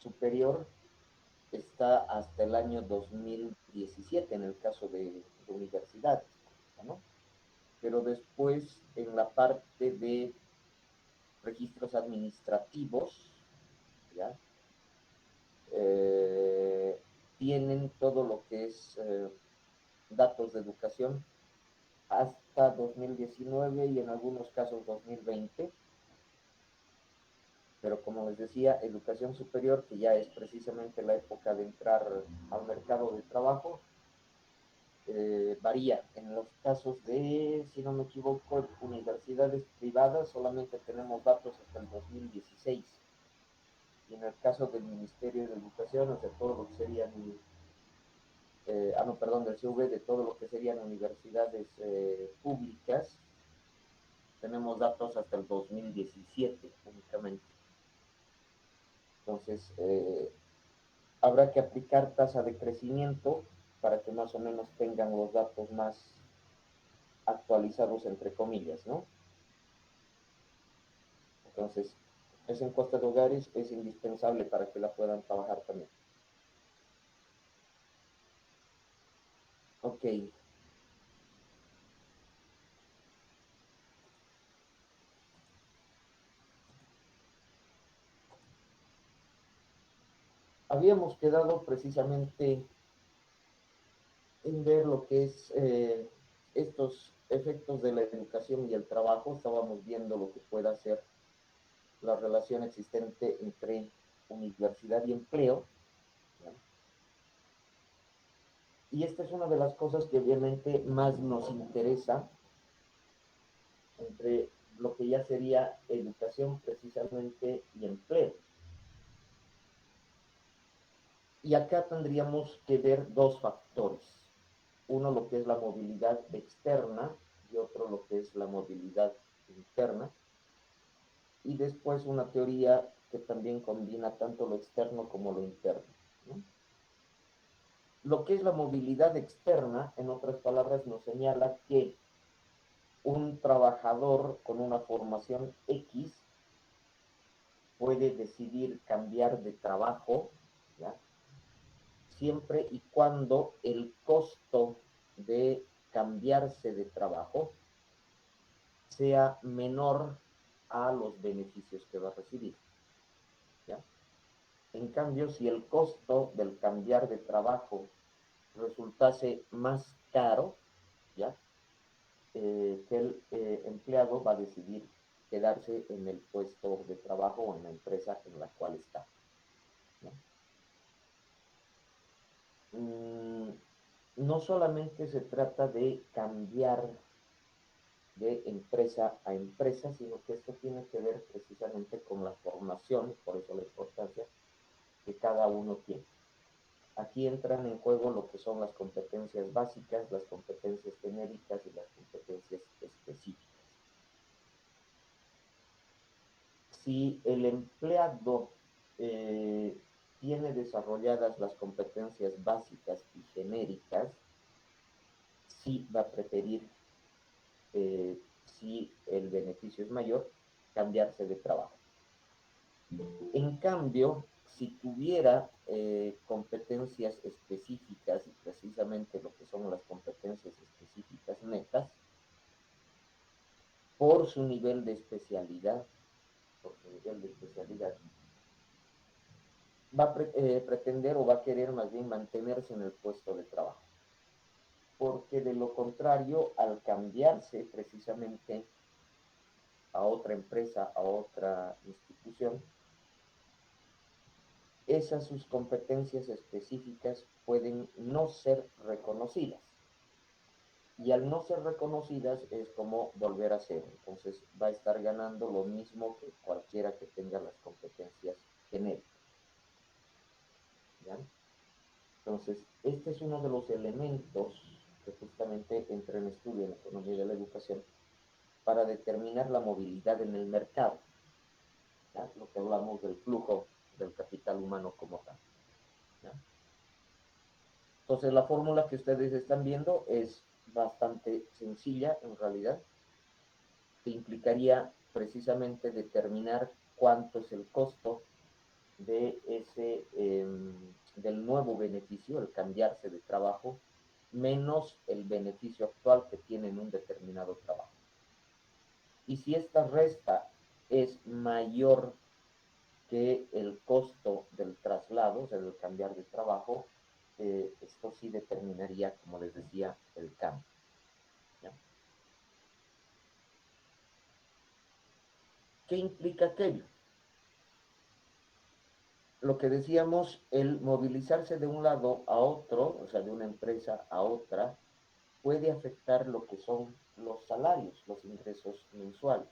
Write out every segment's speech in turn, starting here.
superior está hasta el año 2017 en el caso de universidad, ¿no? Pero después en la parte de registros administrativos, ¿ya? Eh, Tienen todo lo que es datos de educación hasta 2019 y en algunos casos 2020, pero como les decía, educación superior, que ya es precisamente la época de entrar al mercado de trabajo, varía. En los casos de, si no me equivoco, universidades privadas solamente tenemos datos hasta el 2016. Y en el caso del Ministerio de Educación, o sea, todo lo que serían, no, perdón, del CV, de todo lo que serían universidades públicas, tenemos datos hasta el 2017 únicamente. Entonces, habrá que aplicar tasa de crecimiento para que más o menos tengan los datos más actualizados, entre comillas, ¿no? Entonces, esa encuesta de hogares es indispensable para que la puedan trabajar también. Ok. Habíamos quedado precisamente en ver lo que es estos efectos de la educación y el trabajo. Estábamos viendo lo que pueda ser la relación existente entre universidad y empleo, ¿no? Y esta es una de las cosas que obviamente más nos interesa entre lo que ya sería educación precisamente y empleo. Y acá tendríamos que ver dos factores. Uno lo que es la movilidad externa y otro lo que es la movilidad interna. Y después una teoría que también combina tanto lo externo como lo interno, ¿no? Lo que es la movilidad externa, en otras palabras, nos señala que un trabajador con una formación X puede decidir cambiar de trabajo, ¿ya? Siempre y cuando el costo de cambiarse de trabajo sea menor a los beneficios que va a recibir, ¿ya? En cambio, si el costo del cambiar de trabajo resultase más caro, ¿ya? Que el empleado va a decidir quedarse en el puesto de trabajo o en la empresa en la cual está, ¿no? No solamente se trata de cambiar de empresa a empresa, sino que esto tiene que ver precisamente con la formación, por eso la importancia que cada uno tiene. Aquí entran en juego lo que son las competencias básicas, las competencias genéricas y las competencias específicas. Si el empleado tiene desarrolladas las competencias básicas y genéricas, sí va a preferir, si el beneficio es mayor, cambiarse de trabajo. En cambio, si tuviera competencias específicas, y precisamente lo que son las competencias específicas netas, por su nivel de especialidad, por su nivel de especialidad, va a pretender o va a querer más bien mantenerse en el puesto de trabajo. Porque de lo contrario, al cambiarse precisamente a otra empresa, a otra institución, esas sus competencias específicas pueden no ser reconocidas. Y al no ser reconocidas es como volver a cero. Entonces va a estar ganando lo mismo que cualquiera que tenga las competencias genéricas, ¿ya? Entonces, este es uno de los elementos que justamente entra en estudio en la economía de la educación para determinar la movilidad en el mercado, ¿ya? Lo que hablamos del flujo del capital humano como tal, ¿ya? Entonces, la fórmula que ustedes están viendo es bastante sencilla en realidad, que implicaría precisamente determinar cuánto es el costo del nuevo beneficio, el cambiarse de trabajo, menos el beneficio actual que tiene en un determinado trabajo. Y si esta resta es mayor que el costo del traslado, o sea, del cambiar de trabajo, esto sí determinaría, como les decía, el cambio. ¿Ya? ¿Qué implica aquello? Lo que decíamos, el movilizarse de un lado a otro, o sea, de una empresa a otra, puede afectar lo que son los salarios, los ingresos mensuales.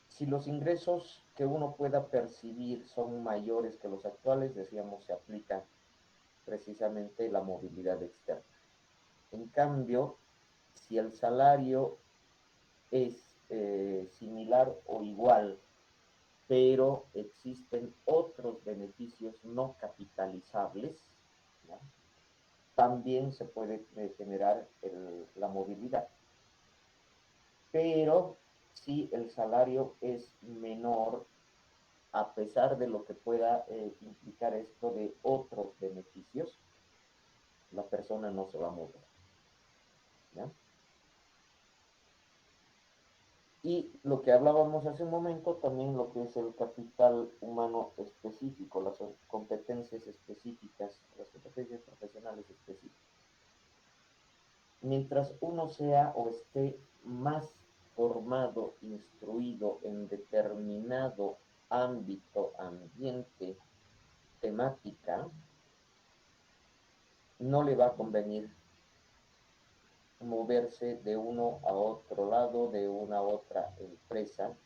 Si los ingresos que uno pueda percibir son mayores que los actuales, decíamos, se aplica precisamente la movilidad externa. En cambio, si el salario es similar o igual, pero existen otros beneficios no capitalizables, ¿no? También se puede generar la movilidad. Pero si el salario es menor, a pesar de lo que pueda implicar esto de otros beneficios, la persona no se va a mover. ¿Ya? Y lo que hablábamos hace un momento, también lo que es el capital humano específico, las competencias específicas, las competencias profesionales específicas. Mientras uno sea o esté más formado, instruido en determinado ámbito, ambiente, temática, no le va a convenir moverse de uno a otro lado, de una a otra empresa,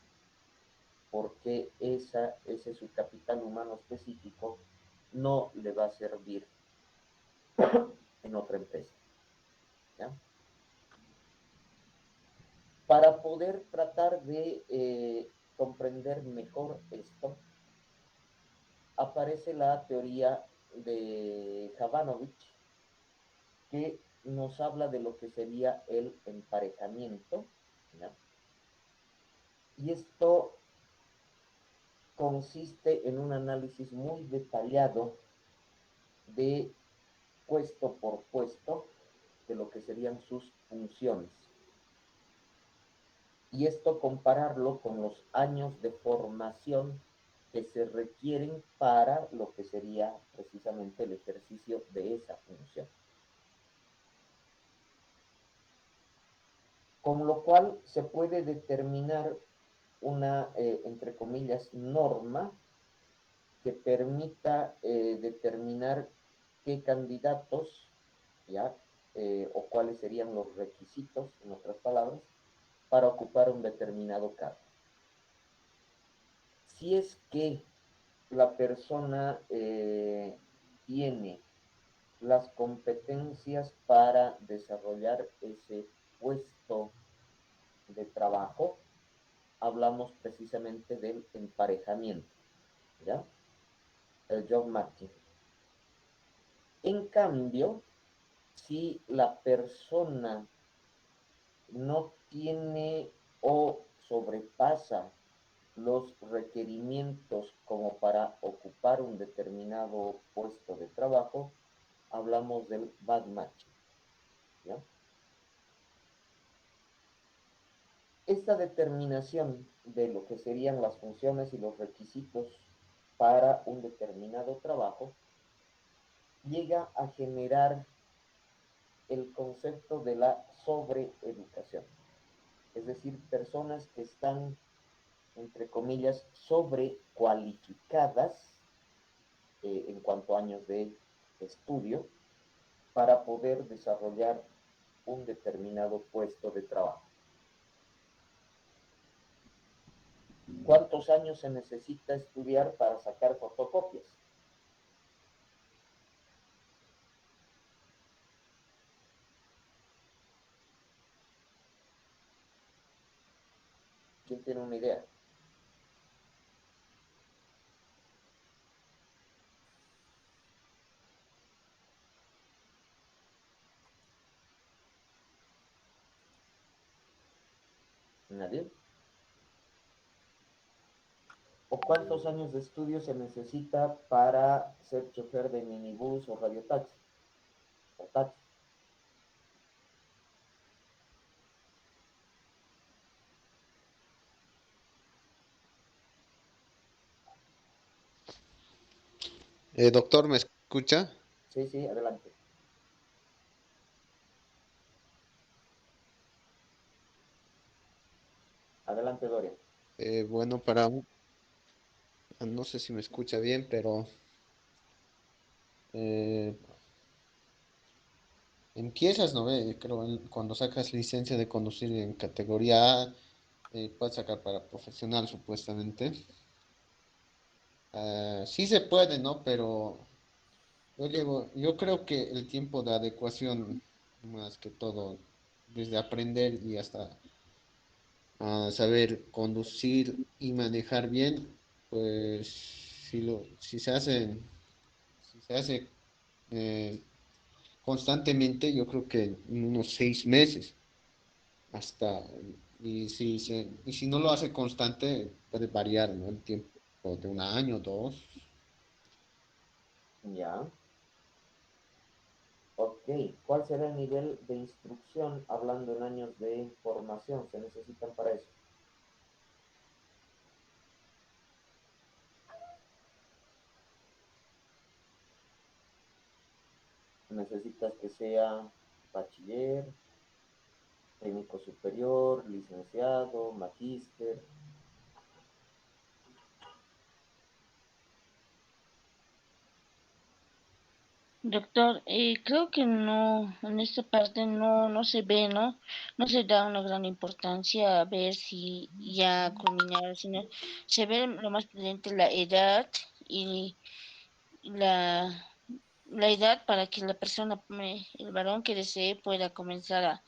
porque ese su capital humano específico no le va a servir en otra empresa. ¿Ya? Para poder tratar de comprender mejor esto, aparece la teoría de Jovanovich, que nos habla de lo que sería el emparejamiento, ¿ya? Y esto consiste en un análisis muy detallado de puesto por puesto de lo que serían sus funciones. Y esto compararlo con los años de formación que se requieren para lo que sería precisamente el ejercicio de esa función. Con lo cual se puede determinar una, entre comillas, norma que permita determinar qué candidatos, ¿ya? O cuáles serían los requisitos, en otras palabras, para ocupar un determinado cargo. Si es que la persona tiene las competencias para desarrollar ese puesto de trabajo, hablamos precisamente del emparejamiento, ¿ya? El job matching. En cambio, si la persona no tiene o sobrepasa los requerimientos como para ocupar un determinado puesto de trabajo, hablamos del bad match, ¿ya? Esta determinación de lo que serían las funciones y los requisitos para un determinado trabajo llega a generar el concepto de la sobreeducación, es decir, personas que están, entre comillas, sobrecualificadas en cuanto a años de estudio para poder desarrollar un determinado puesto de trabajo. ¿Cuántos años se necesita estudiar para sacar fotocopias? ¿Quién tiene una idea? ¿Nadie? ¿O cuántos años de estudio se necesita para ser chofer de minibús o radiotaxi? O taxi. Doctor, ¿me escucha? Sí, sí, adelante. Adelante, Doria. Bueno, no sé si me escucha bien, pero eh, empiezas, ¿no ve? Creo cuando sacas licencia de conducir en categoría A, puedes sacar para profesional supuestamente. Sí se puede, ¿no? Pero yo creo que el tiempo de adecuación, más que todo, desde aprender y hasta saber conducir y manejar bien, pues si se hace eh, constantemente, yo creo que en unos 6 meses hasta, y si no lo hace constante, puede variar, ¿no? El tiempo de un año, dos. Ya. Ok. ¿Cuál será el nivel de instrucción hablando en años de formación? ¿Se necesitan para eso? Necesitas que sea bachiller, técnico superior, licenciado, magíster. Doctor, creo que no, en esta parte no se ve, ¿no? No se da una gran importancia a ver si ya culminaron, sino se ve lo más prudente la edad y la, la edad para que la persona, el varón que desee, pueda comenzar a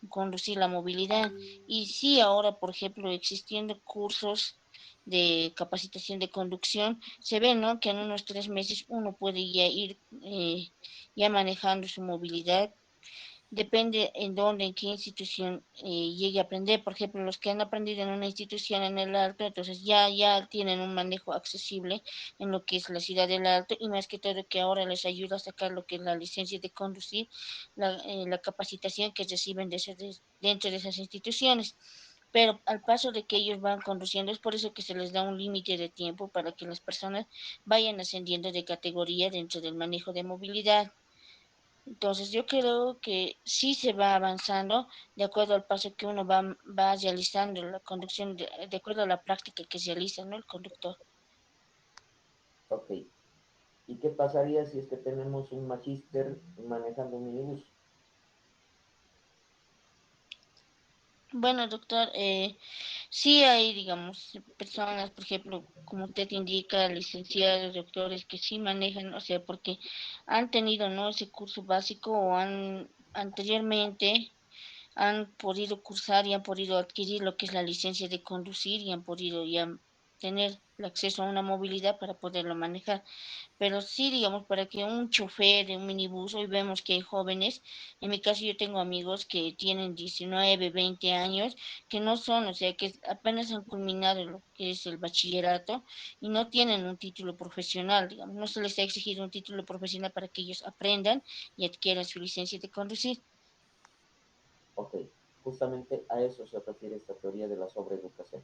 conducir la movilidad. Y sí, ahora, por ejemplo, existiendo cursos de capacitación de conducción, se ve, ¿no? Que en unos 3 meses uno puede ya ir ya manejando su movilidad. Depende en dónde, en qué institución llegue a aprender. Por ejemplo, los que han aprendido en una institución en el Alto, entonces ya tienen un manejo accesible en lo que es la ciudad del Alto y más que todo que ahora les ayuda a sacar lo que es la licencia de conducir, la capacitación que reciben dentro de esas instituciones. Pero al paso de que ellos van conduciendo, es por eso que se les da un límite de tiempo para que las personas vayan ascendiendo de categoría dentro del manejo de movilidad. Entonces yo creo que sí se va avanzando de acuerdo al paso que uno va realizando la conducción, de acuerdo a la práctica que realiza, ¿no? El conductor. Ok. ¿Y qué pasaría si es que tenemos un magíster manejando un minibús? Bueno, doctor, sí hay, digamos, personas, por ejemplo, como usted indica, licenciados, doctores, que sí manejan, o sea, porque han tenido, ¿no? Ese curso básico o han anteriormente han podido cursar y han podido adquirir lo que es la licencia de conducir y han podido ya tener el acceso a una movilidad para poderlo manejar. Pero sí, digamos, para que un chofer de un minibús, hoy vemos que hay jóvenes, en mi caso yo tengo amigos que tienen 19, 20 años, que no son, o sea, que apenas han culminado lo que es el bachillerato y no tienen un título profesional, digamos, no se les ha exigido un título profesional para que ellos aprendan y adquieran su licencia de conducir. Ok. Justamente a eso se refiere esta teoría de la sobreeducación.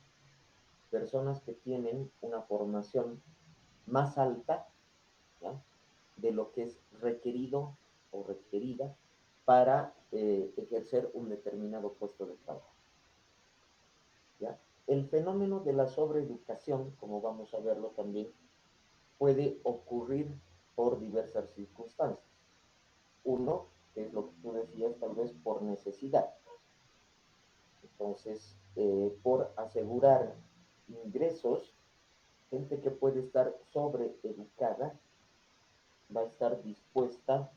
Personas que tienen una formación más alta, ¿ya?, de lo que es requerido o requerida para ejercer un determinado puesto de trabajo. ¿Ya? El fenómeno de la sobreeducación, como vamos a verlo también, puede ocurrir por diversas circunstancias. Uno, que es lo que tú decías, tal vez por necesidad. Entonces, por asegurar ingresos, gente que puede estar sobreeducada va a estar dispuesta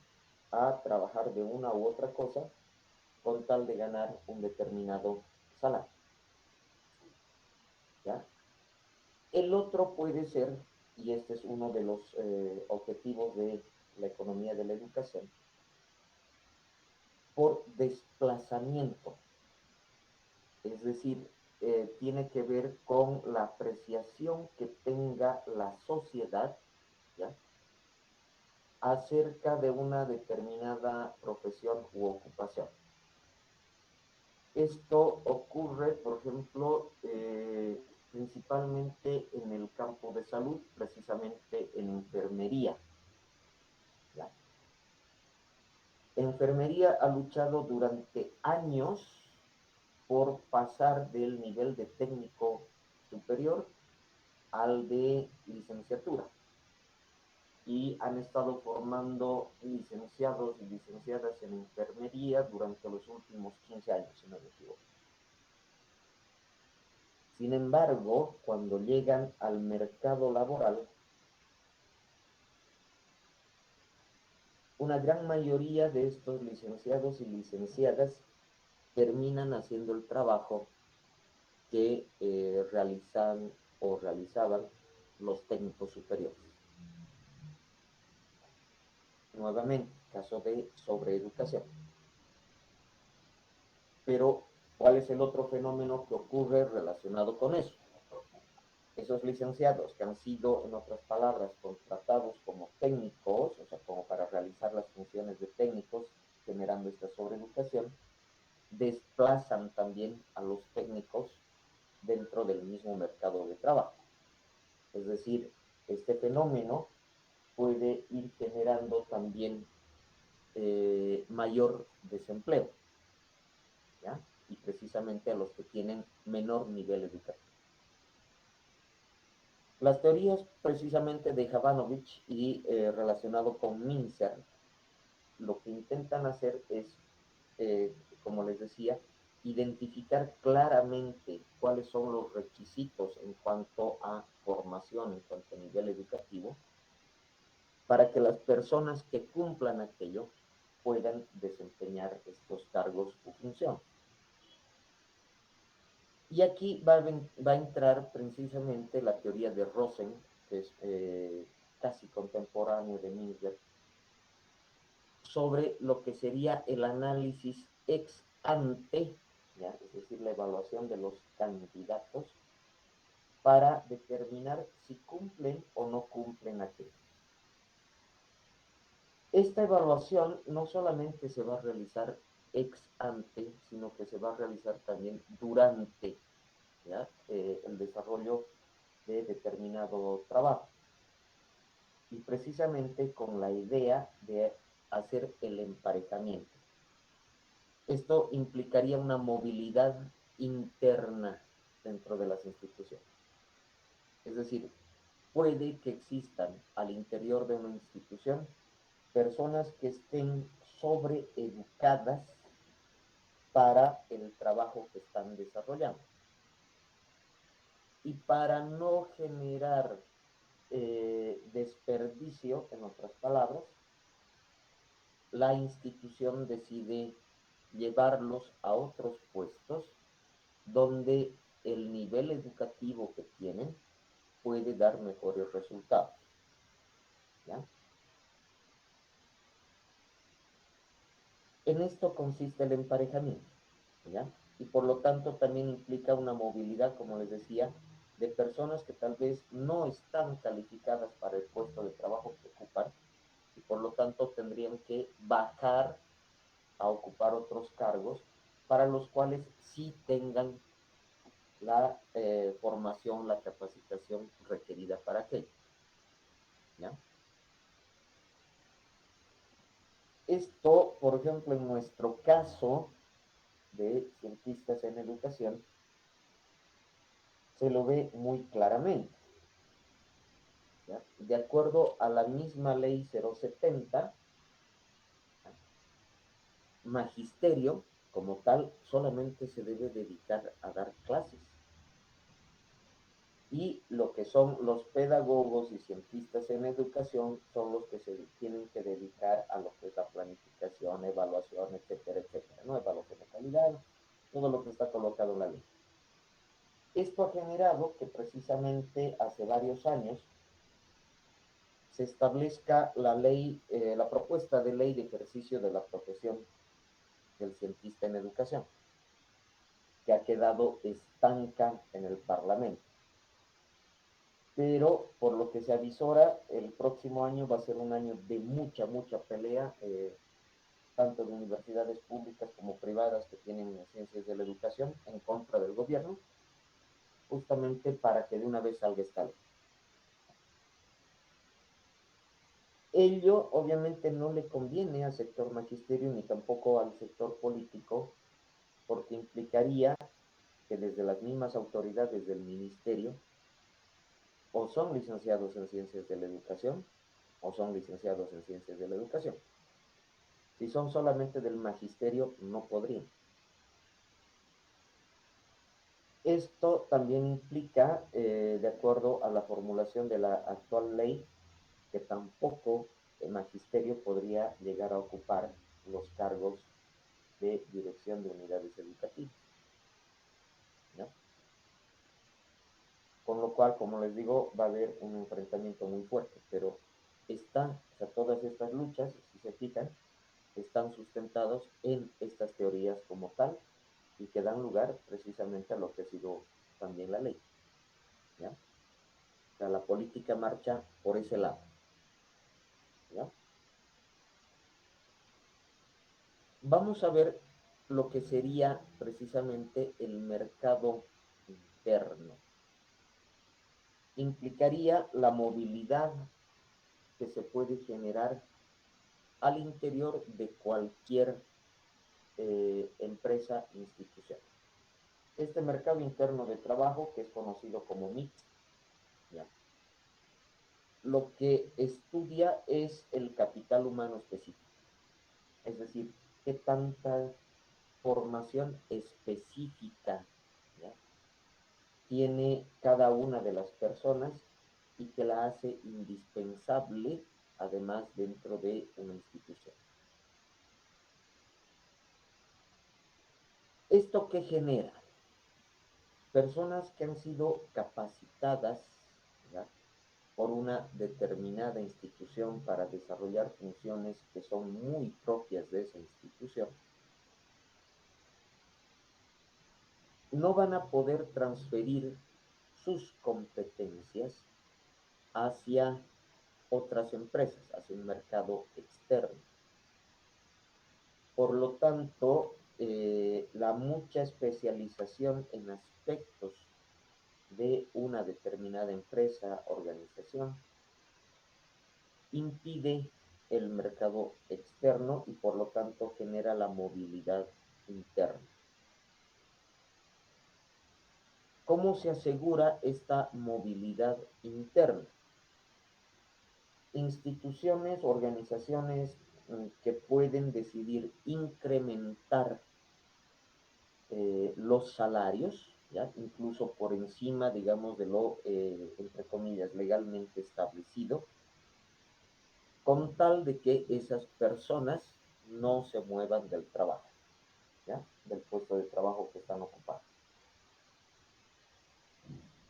a trabajar de una u otra cosa con tal de ganar un determinado salario. ¿Ya? El otro puede ser, y este es uno de los objetivos de la economía de la educación, por desplazamiento. Es decir, tiene que ver con la apreciación que tenga la sociedad, ¿ya?, acerca de una determinada profesión u ocupación. Esto ocurre, por ejemplo, principalmente en el campo de salud, precisamente en enfermería, ¿ya? Enfermería ha luchado durante años por pasar del nivel de técnico superior al de licenciatura, y han estado formando licenciados y licenciadas en enfermería durante los últimos 15 años, si no me equivoco. Sin embargo, cuando llegan al mercado laboral, una gran mayoría de estos licenciados y licenciadas terminan haciendo el trabajo que realizan o realizaban los técnicos superiores. Nuevamente, caso de sobreeducación. Pero, ¿cuál es el otro fenómeno que ocurre relacionado con eso? Esos licenciados que han sido, en otras palabras, contratados como técnicos, o sea, como para realizar las funciones de técnicos, generando esta sobreeducación, desplazan también a los técnicos dentro del mismo mercado de trabajo. Es decir, este fenómeno puede ir generando también mayor desempleo, ¿ya?, y precisamente a los que tienen menor nivel educativo. Las teorías precisamente de Jovanović y relacionado con Mincer, lo que intentan hacer es, como les decía, identificar claramente cuáles son los requisitos en cuanto a formación, en cuanto a nivel educativo, para que las personas que cumplan aquello puedan desempeñar estos cargos o funciones. Y aquí va a entrar precisamente la teoría de Rosen, que es casi contemporáneo de Mincer, sobre lo que sería el análisis ex ante, ¿ya?, es decir, la evaluación de los candidatos para determinar si cumplen o no cumplen aquello. Esta evaluación no solamente se va a realizar ex ante, sino que se va a realizar también durante, ¿ya?, el desarrollo de determinado trabajo, y precisamente con la idea de hacer el emparejamiento. Esto implicaría una movilidad interna dentro de las instituciones. Es decir, puede que existan al interior de una institución personas que estén sobreeducadas para el trabajo que están desarrollando. Y para no generar desperdicio, en otras palabras, la institución decide llevarlos a otros puestos donde el nivel educativo que tienen puede dar mejores resultados, ¿ya? En esto consiste el emparejamiento, ¿ya? Y por lo tanto también implica una movilidad, como les decía, de personas que tal vez no están calificadas para el puesto de trabajo que ocupan, y por lo tanto tendrían que bajar a ocupar otros cargos para los cuales sí tengan la formación, la capacitación requerida para aquello, ¿ya? Esto, por ejemplo, en nuestro caso de cientistas en educación, se lo ve muy claramente, ¿ya? De acuerdo a la misma ley 070, magisterio como tal solamente se debe dedicar a dar clases, y lo que son los pedagogos y cientistas en educación son los que se tienen que dedicar a lo que es la planificación, evaluación, etcétera, etcétera, ¿no? Evaluación de calidad, todo lo que está colocado en la ley. Esto ha generado que precisamente hace varios años se establezca la ley, la propuesta de ley de ejercicio de la profesión del cientista en educación. que ha quedado estanca en el Parlamento. Pero por lo que se avisora, el próximo año va a ser un año de mucha, mucha pelea, tanto de universidades públicas como privadas que tienen ciencias de la educación en contra del gobierno, justamente para que de una vez salga esta ley. Ello obviamente no le conviene al sector magisterio ni tampoco al sector político, porque implicaría que desde las mismas autoridades del ministerio o son licenciados en ciencias de la educación o son licenciados en ciencias de la educación. Si son solamente del magisterio, no podrían. Esto también implica, de acuerdo a la formulación de la actual ley, que tampoco el magisterio podría llegar a ocupar los cargos de dirección de unidades educativas, ¿no? Con lo cual, como les digo, va a haber un enfrentamiento muy fuerte, pero todas estas luchas, si se fijan, están sustentados en estas teorías como tal y que dan lugar precisamente a lo que ha sido también la ley, ¿ya? O sea, la política marcha por ese lado, ¿ya? Vamos a ver lo que sería precisamente el mercado interno. Implicaría la movilidad que se puede generar al interior de cualquier empresa, institución. Este mercado interno de trabajo, que es conocido como MIT, ¿ya? Lo que estudia es el capital humano específico, es decir, qué tanta formación específica, ¿ya?, tiene cada una de las personas y que la hace indispensable, además, dentro de una institución. ¿Esto qué genera? Personas que han sido capacitadas, ¿ya?, por una determinada institución para desarrollar funciones que son muy propias de esa institución, no van a poder transferir sus competencias hacia otras empresas, hacia un mercado externo. Por lo tanto, la mucha especialización en aspectos de una determinada empresa, organización, impide el mercado externo y por lo tanto genera la movilidad interna. ¿Cómo se asegura esta movilidad interna? Instituciones, organizaciones que pueden decidir incrementar los salarios, ¿ya?, incluso por encima, digamos, de lo, entre comillas, legalmente establecido, con tal de que esas personas no se muevan del trabajo, ¿ya?, del puesto de trabajo que están ocupando.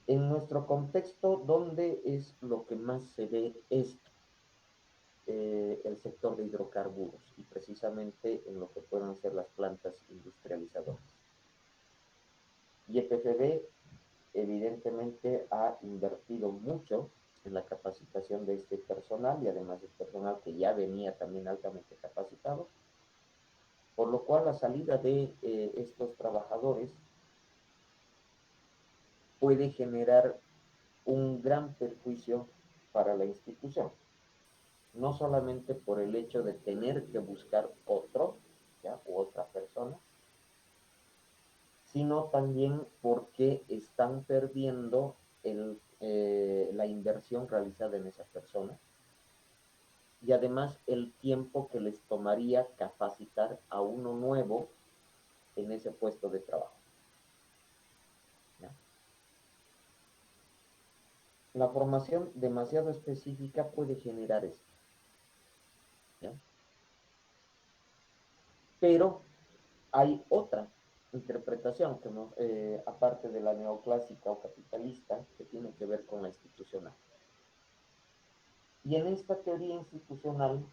En nuestro contexto, ¿dónde es lo que más se ve esto? El sector de hidrocarburos y precisamente en lo que puedan ser las plantas industrializadoras. YPFB evidentemente ha invertido mucho en la capacitación de este personal y además es personal que ya venía también altamente capacitado, por lo cual la salida de estos trabajadores puede generar un gran perjuicio para la institución, no solamente por el hecho de tener que buscar otro, ¿ya?, u otra persona, sino también porque están perdiendo la inversión realizada en esa persona y además el tiempo que les tomaría capacitar a uno nuevo en ese puesto de trabajo, ¿ya? La formación demasiado específica puede generar esto, ¿ya? Pero hay otra interpretación que no, aparte de la neoclásica o capitalista, que tiene que ver con la institucional. Y en esta teoría institucional,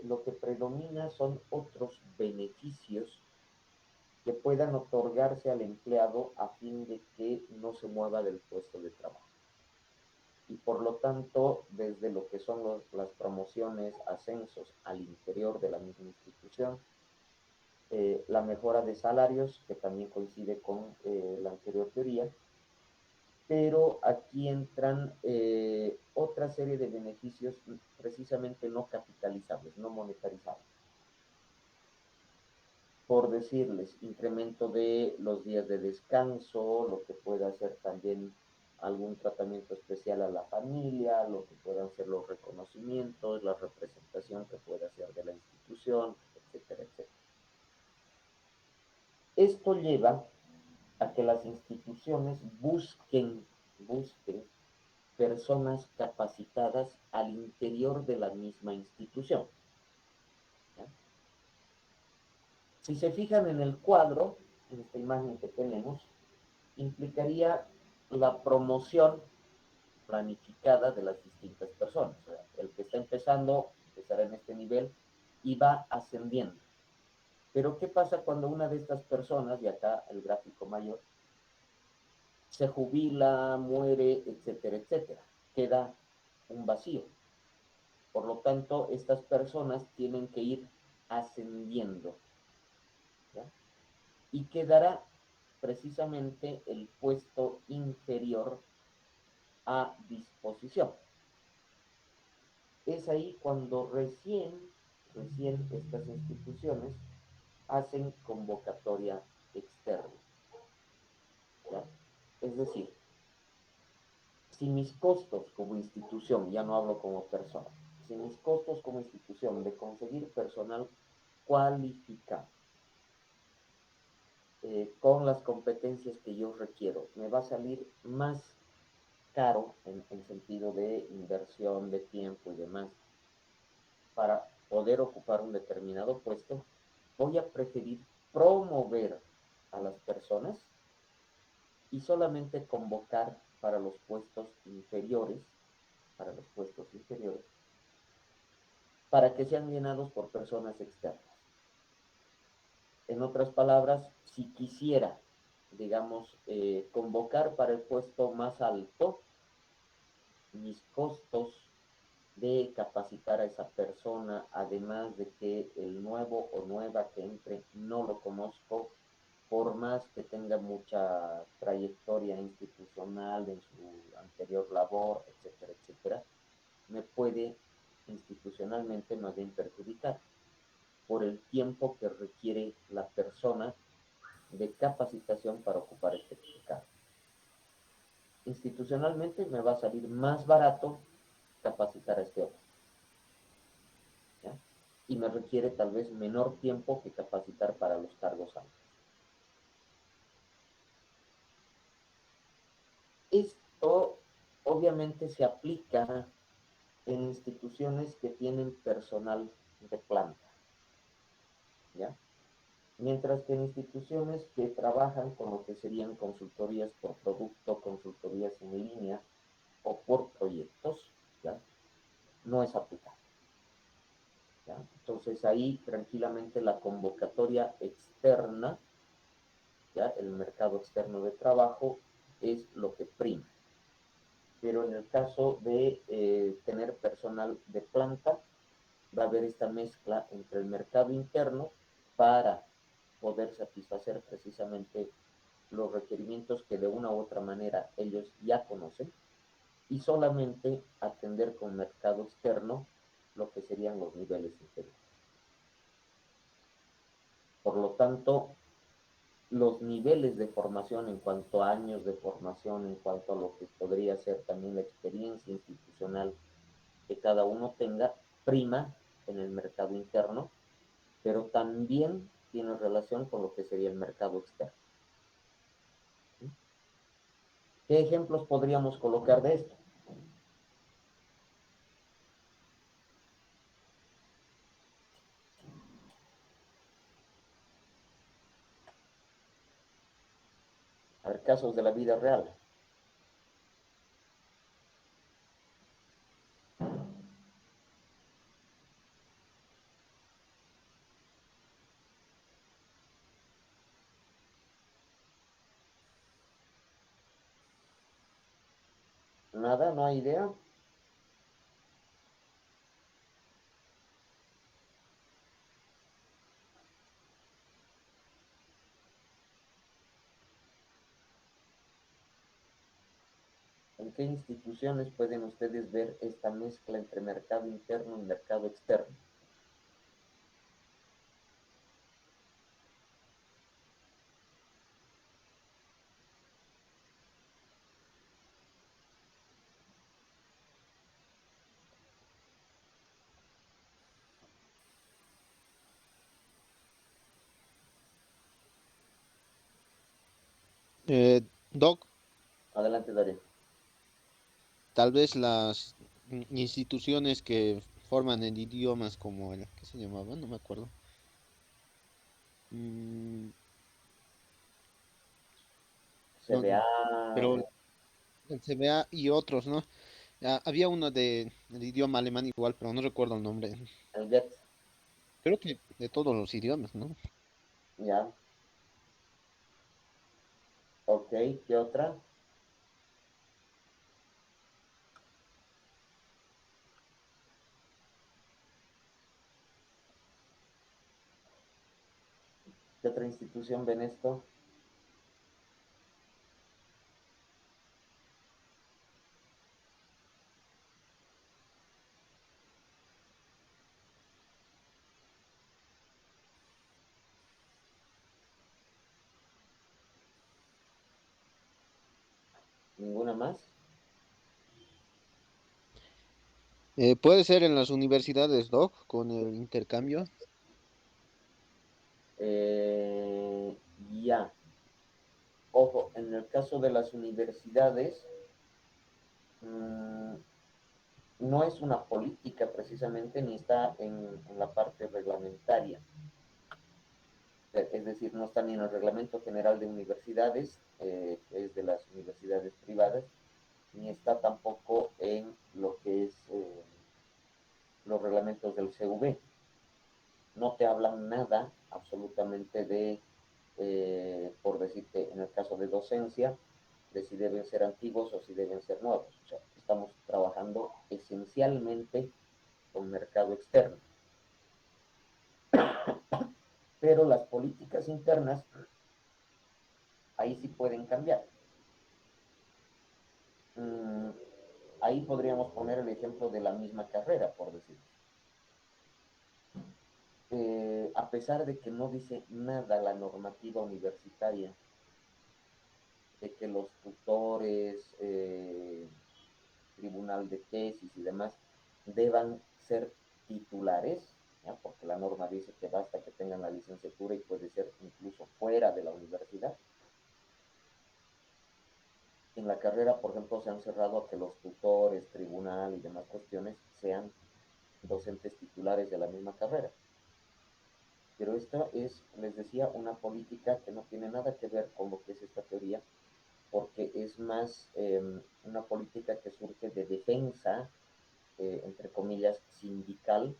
lo que predomina son otros beneficios que puedan otorgarse al empleado a fin de que no se mueva del puesto de trabajo. Y por lo tanto, desde lo que son las promociones, ascensos al interior de la misma institución, la mejora de salarios, que también coincide con la anterior teoría, pero aquí entran otra serie de beneficios precisamente no capitalizables, no monetarizables. Por decirles, incremento de los días de descanso, lo que pueda ser también algún tratamiento especial a la familia, lo que puedan ser los reconocimientos, la representación que pueda ser de la institución, etcétera, etcétera. Esto lleva a que las instituciones busquen personas capacitadas al interior de la misma institución. ¿Ya? Si se fijan en el cuadro, en esta imagen que tenemos, implicaría la promoción planificada de las distintas personas. O sea, el que está empezando empezará en este nivel y va ascendiendo. Pero ¿qué pasa cuando una de estas personas, y acá el gráfico mayor, se jubila, muere, etcétera, etcétera? Queda un vacío. Por lo tanto, estas personas tienen que ir ascendiendo, ¿ya? Y quedará precisamente el puesto inferior a disposición. Es ahí cuando recién estas instituciones hacen convocatoria externa, ¿ya? Es decir, si mis costos como institución, ya no hablo como persona, si mis costos como institución de conseguir personal cualificado, con las competencias que yo requiero, me va a salir más caro en sentido de inversión de tiempo y demás para poder ocupar un determinado puesto, voy a preferir promover a las personas y solamente convocar para los puestos inferiores, para que sean llenados por personas externas. En otras palabras, si quisiera, digamos, convocar para el puesto más alto, mis costos de capacitar a esa persona, además de que el nuevo o nueva que entre no lo conozco, por más que tenga mucha trayectoria institucional en su anterior labor, etcétera, etcétera, me puede institucionalmente más bien perjudicar por el tiempo que requiere la persona de capacitación para ocupar este cargo. Institucionalmente me va a salir más barato capacitar a este hombre, ¿ya? Y me requiere tal vez menor tiempo que capacitar para los cargos altos. Esto obviamente se aplica en instituciones que tienen personal de planta, ¿ya? Mientras que en instituciones que trabajan con lo que serían consultorías por producto, consultorías en línea o por proyectos, ¿ya? No es aplicable, ¿ya? Entonces ahí tranquilamente la convocatoria externa, ¿ya? El mercado externo de trabajo es lo que prima. Pero en el caso de tener personal de planta, va a haber esta mezcla entre el mercado interno para poder satisfacer precisamente los requerimientos que de una u otra manera ellos ya conocen y solamente atender con mercado externo lo que serían los niveles inferiores. Por lo tanto, los niveles de formación en cuanto a años de formación, en cuanto a lo que podría ser también la experiencia institucional que cada uno tenga, prima en el mercado interno, pero también tiene relación con lo que sería el mercado externo. ¿Qué ejemplos podríamos colocar de esto? A ver, casos de la vida real. Nada, no hay idea. ¿En qué instituciones pueden ustedes ver esta mezcla entre mercado interno y mercado externo? Doc, Adelante, Darío. tal vez las instituciones que forman en idiomas como el, ¿qué se llamaba? No me acuerdo. Mm, no, CBA, pero el CBA y otros, ¿no? Ah, había uno de idioma alemán igual, pero no recuerdo el nombre. el GET, Creo que de todos los idiomas, ¿no? ya. Ok, ¿qué otra? ¿Qué otra institución ven esto? ¿Ninguna más? Puede ser en las universidades, Doc, con el intercambio. Eh, ya. Ojo, en el caso de las universidades, mmm, no es una política precisamente ni está en la parte reglamentaria. Es decir, no está ni en el Reglamento General de Universidades, que es de las universidades privadas, ni está tampoco en lo que es los reglamentos del CV. No te hablan nada absolutamente de, por decirte, en el caso de docencia, de si deben ser antiguos o si deben ser nuevos. O sea, estamos trabajando esencialmente con mercado externo. Pero las políticas internas ahí sí pueden cambiar. Mm, ahí podríamos poner el ejemplo de la misma carrera, por decir. A pesar de que no dice nada la normativa universitaria, de que los tutores, tribunal de tesis y demás deban ser titulares, ¿ya? Porque la norma dice que basta que tengan la licenciatura y puede ser incluso fuera de la universidad. En la carrera, por ejemplo, se han cerrado a que los tutores, tribunal y demás cuestiones sean docentes titulares de la misma carrera. Pero esta es, les decía, una política que no tiene nada que ver con lo que es esta teoría, porque es más una política que surge de defensa, entre comillas, sindical,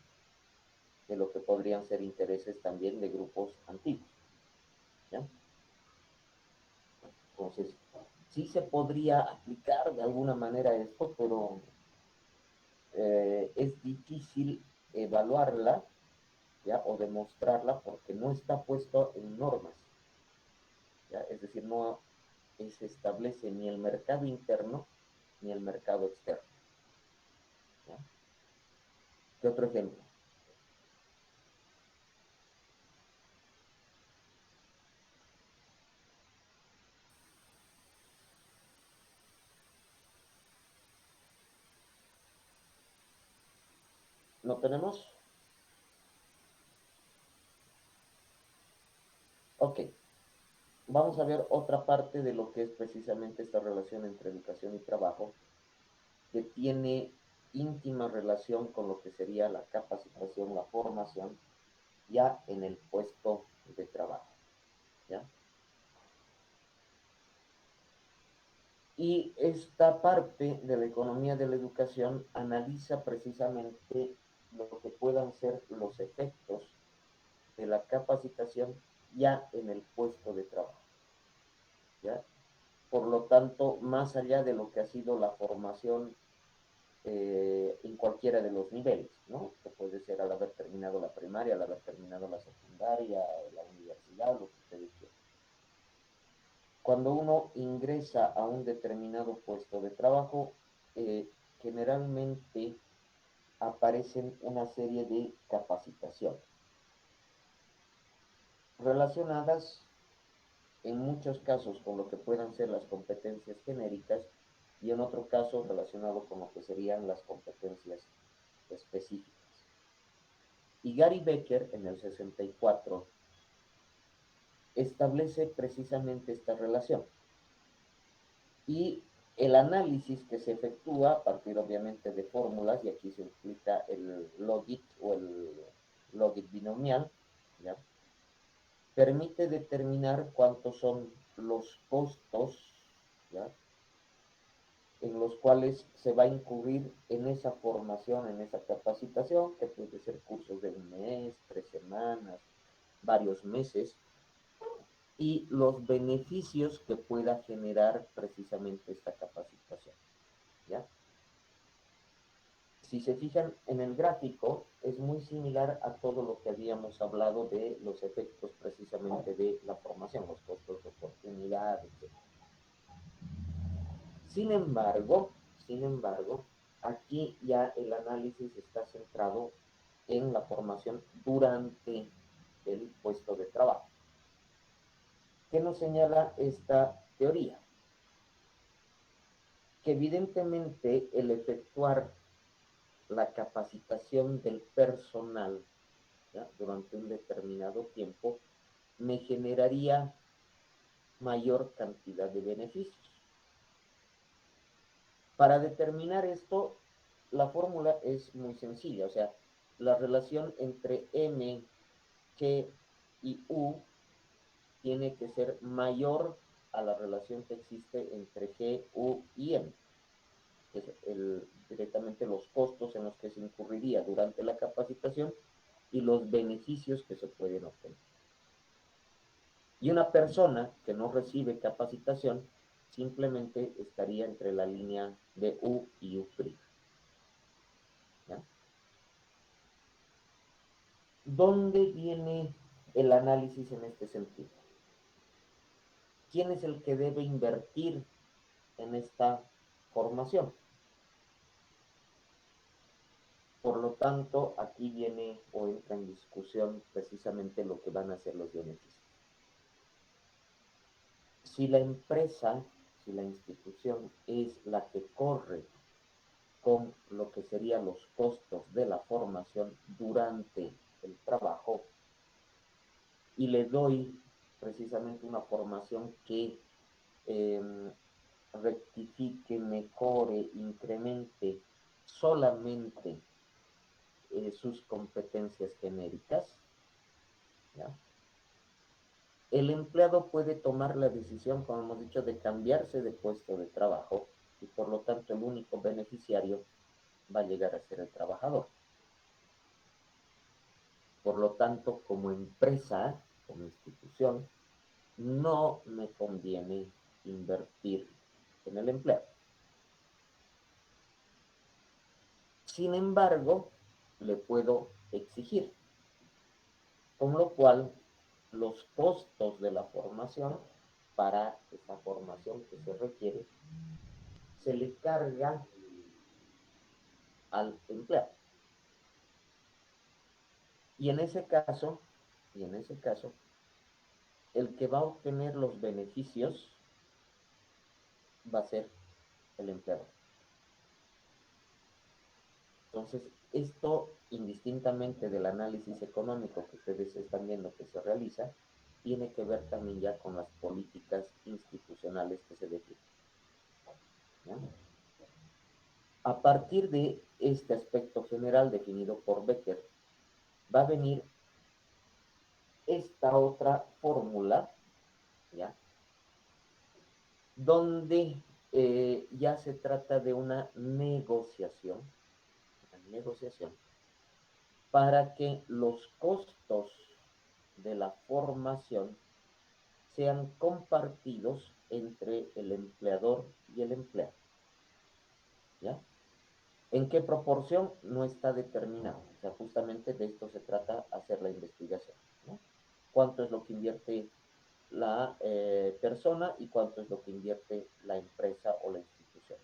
de lo que podrían ser intereses también de grupos antiguos. ¿Ya? Entonces, sí se podría aplicar de alguna manera esto, pero es difícil evaluarla, ¿ya? O demostrarla porque no está puesto en normas, ¿ya? Es decir, no se establece ni el mercado interno ni el mercado externo, ¿ya? ¿Qué otro ejemplo? ¿No tenemos? Ok, vamos a ver otra parte de lo que es precisamente esta relación entre educación y trabajo, que tiene íntima relación con lo que sería la capacitación, la formación, ya en el puesto de trabajo, ¿ya? Y esta parte de la economía de la educación analiza precisamente lo que puedan ser los efectos de la capacitación ya en el puesto de trabajo, ¿ya? por lo tanto, más allá de lo que ha sido la formación en cualquiera de los niveles, ¿no? Que puede ser al haber terminado la primaria, al haber terminado la secundaria, la universidad, lo que ustedes quieran. Cuando uno ingresa a un determinado puesto de trabajo, generalmente aparecen una serie de capacitaciones relacionadas en muchos casos con lo que puedan ser las competencias genéricas y en otro caso relacionado con lo que serían las competencias específicas. Y Gary Becker en el 64 establece precisamente esta relación. Y el análisis que se efectúa a partir obviamente de fórmulas, y aquí se explica el logit o el logit binomial, ¿ya? Permite determinar cuántos son los costos, ¿ya?, en los cuales se va a incurrir en esa formación, en esa capacitación, que puede ser cursos de un mes, 3 semanas, varios meses, y los beneficios que pueda generar precisamente esta capacitación, ¿ya? Si se fijan en el gráfico, es muy similar a todo lo que habíamos hablado de los efectos precisamente de la formación, los costos de oportunidad, etc. Sin embargo, aquí ya el análisis está centrado en la formación durante el puesto de trabajo. ¿Qué nos señala esta teoría? Que evidentemente el efectuar la capacitación del personal, ¿ya?, durante un determinado tiempo me generaría mayor cantidad de beneficios. Para determinar esto, la fórmula es muy sencilla, o sea, la relación entre M, G y U tiene que ser mayor a la relación que existe entre G, U y M, que es directamente los costos en los que se incurriría durante la capacitación y los beneficios que se pueden obtener. Y una persona que no recibe capacitación simplemente estaría entre la línea de U y U'. ¿Ya? ¿Dónde viene el análisis en este sentido? ¿Quién es el que debe invertir en esta formación? Por lo tanto, aquí viene o entra en discusión precisamente lo que van a ser los beneficios. Si la empresa, si la institución es la que corre con lo que serían los costos de la formación durante el trabajo y le doy precisamente una formación que rectifique, mejore, incremente solamente sus competencias genéricas, ¿ya?, el empleado puede tomar la decisión, como hemos dicho, de cambiarse de puesto de trabajo y por lo tanto el único beneficiario va a llegar a ser el trabajador. Por lo tanto, como empresa, como institución, no me conviene invertir en el empleo. Sin embargo, le puedo exigir, con lo cual los costos de la formación, para esa formación que se requiere, se le carga al empleado. Y en ese caso, el que va a obtener los beneficios va a ser el empleador. Entonces, esto, indistintamente del análisis económico que ustedes están viendo que se realiza, tiene que ver también ya con las políticas institucionales que se definen, ¿ya? A partir de este aspecto general definido por Becker, va a venir esta otra fórmula, ¿ya?, donde ya se trata de una negociación para que los costos de la formación sean compartidos entre el empleador y el empleado. ¿Ya? ¿En qué proporción? No está determinado. O sea, justamente de esto se trata hacer la investigación, ¿no? ¿Cuánto es lo que invierte la persona y cuánto es lo que invierte la empresa o la institución?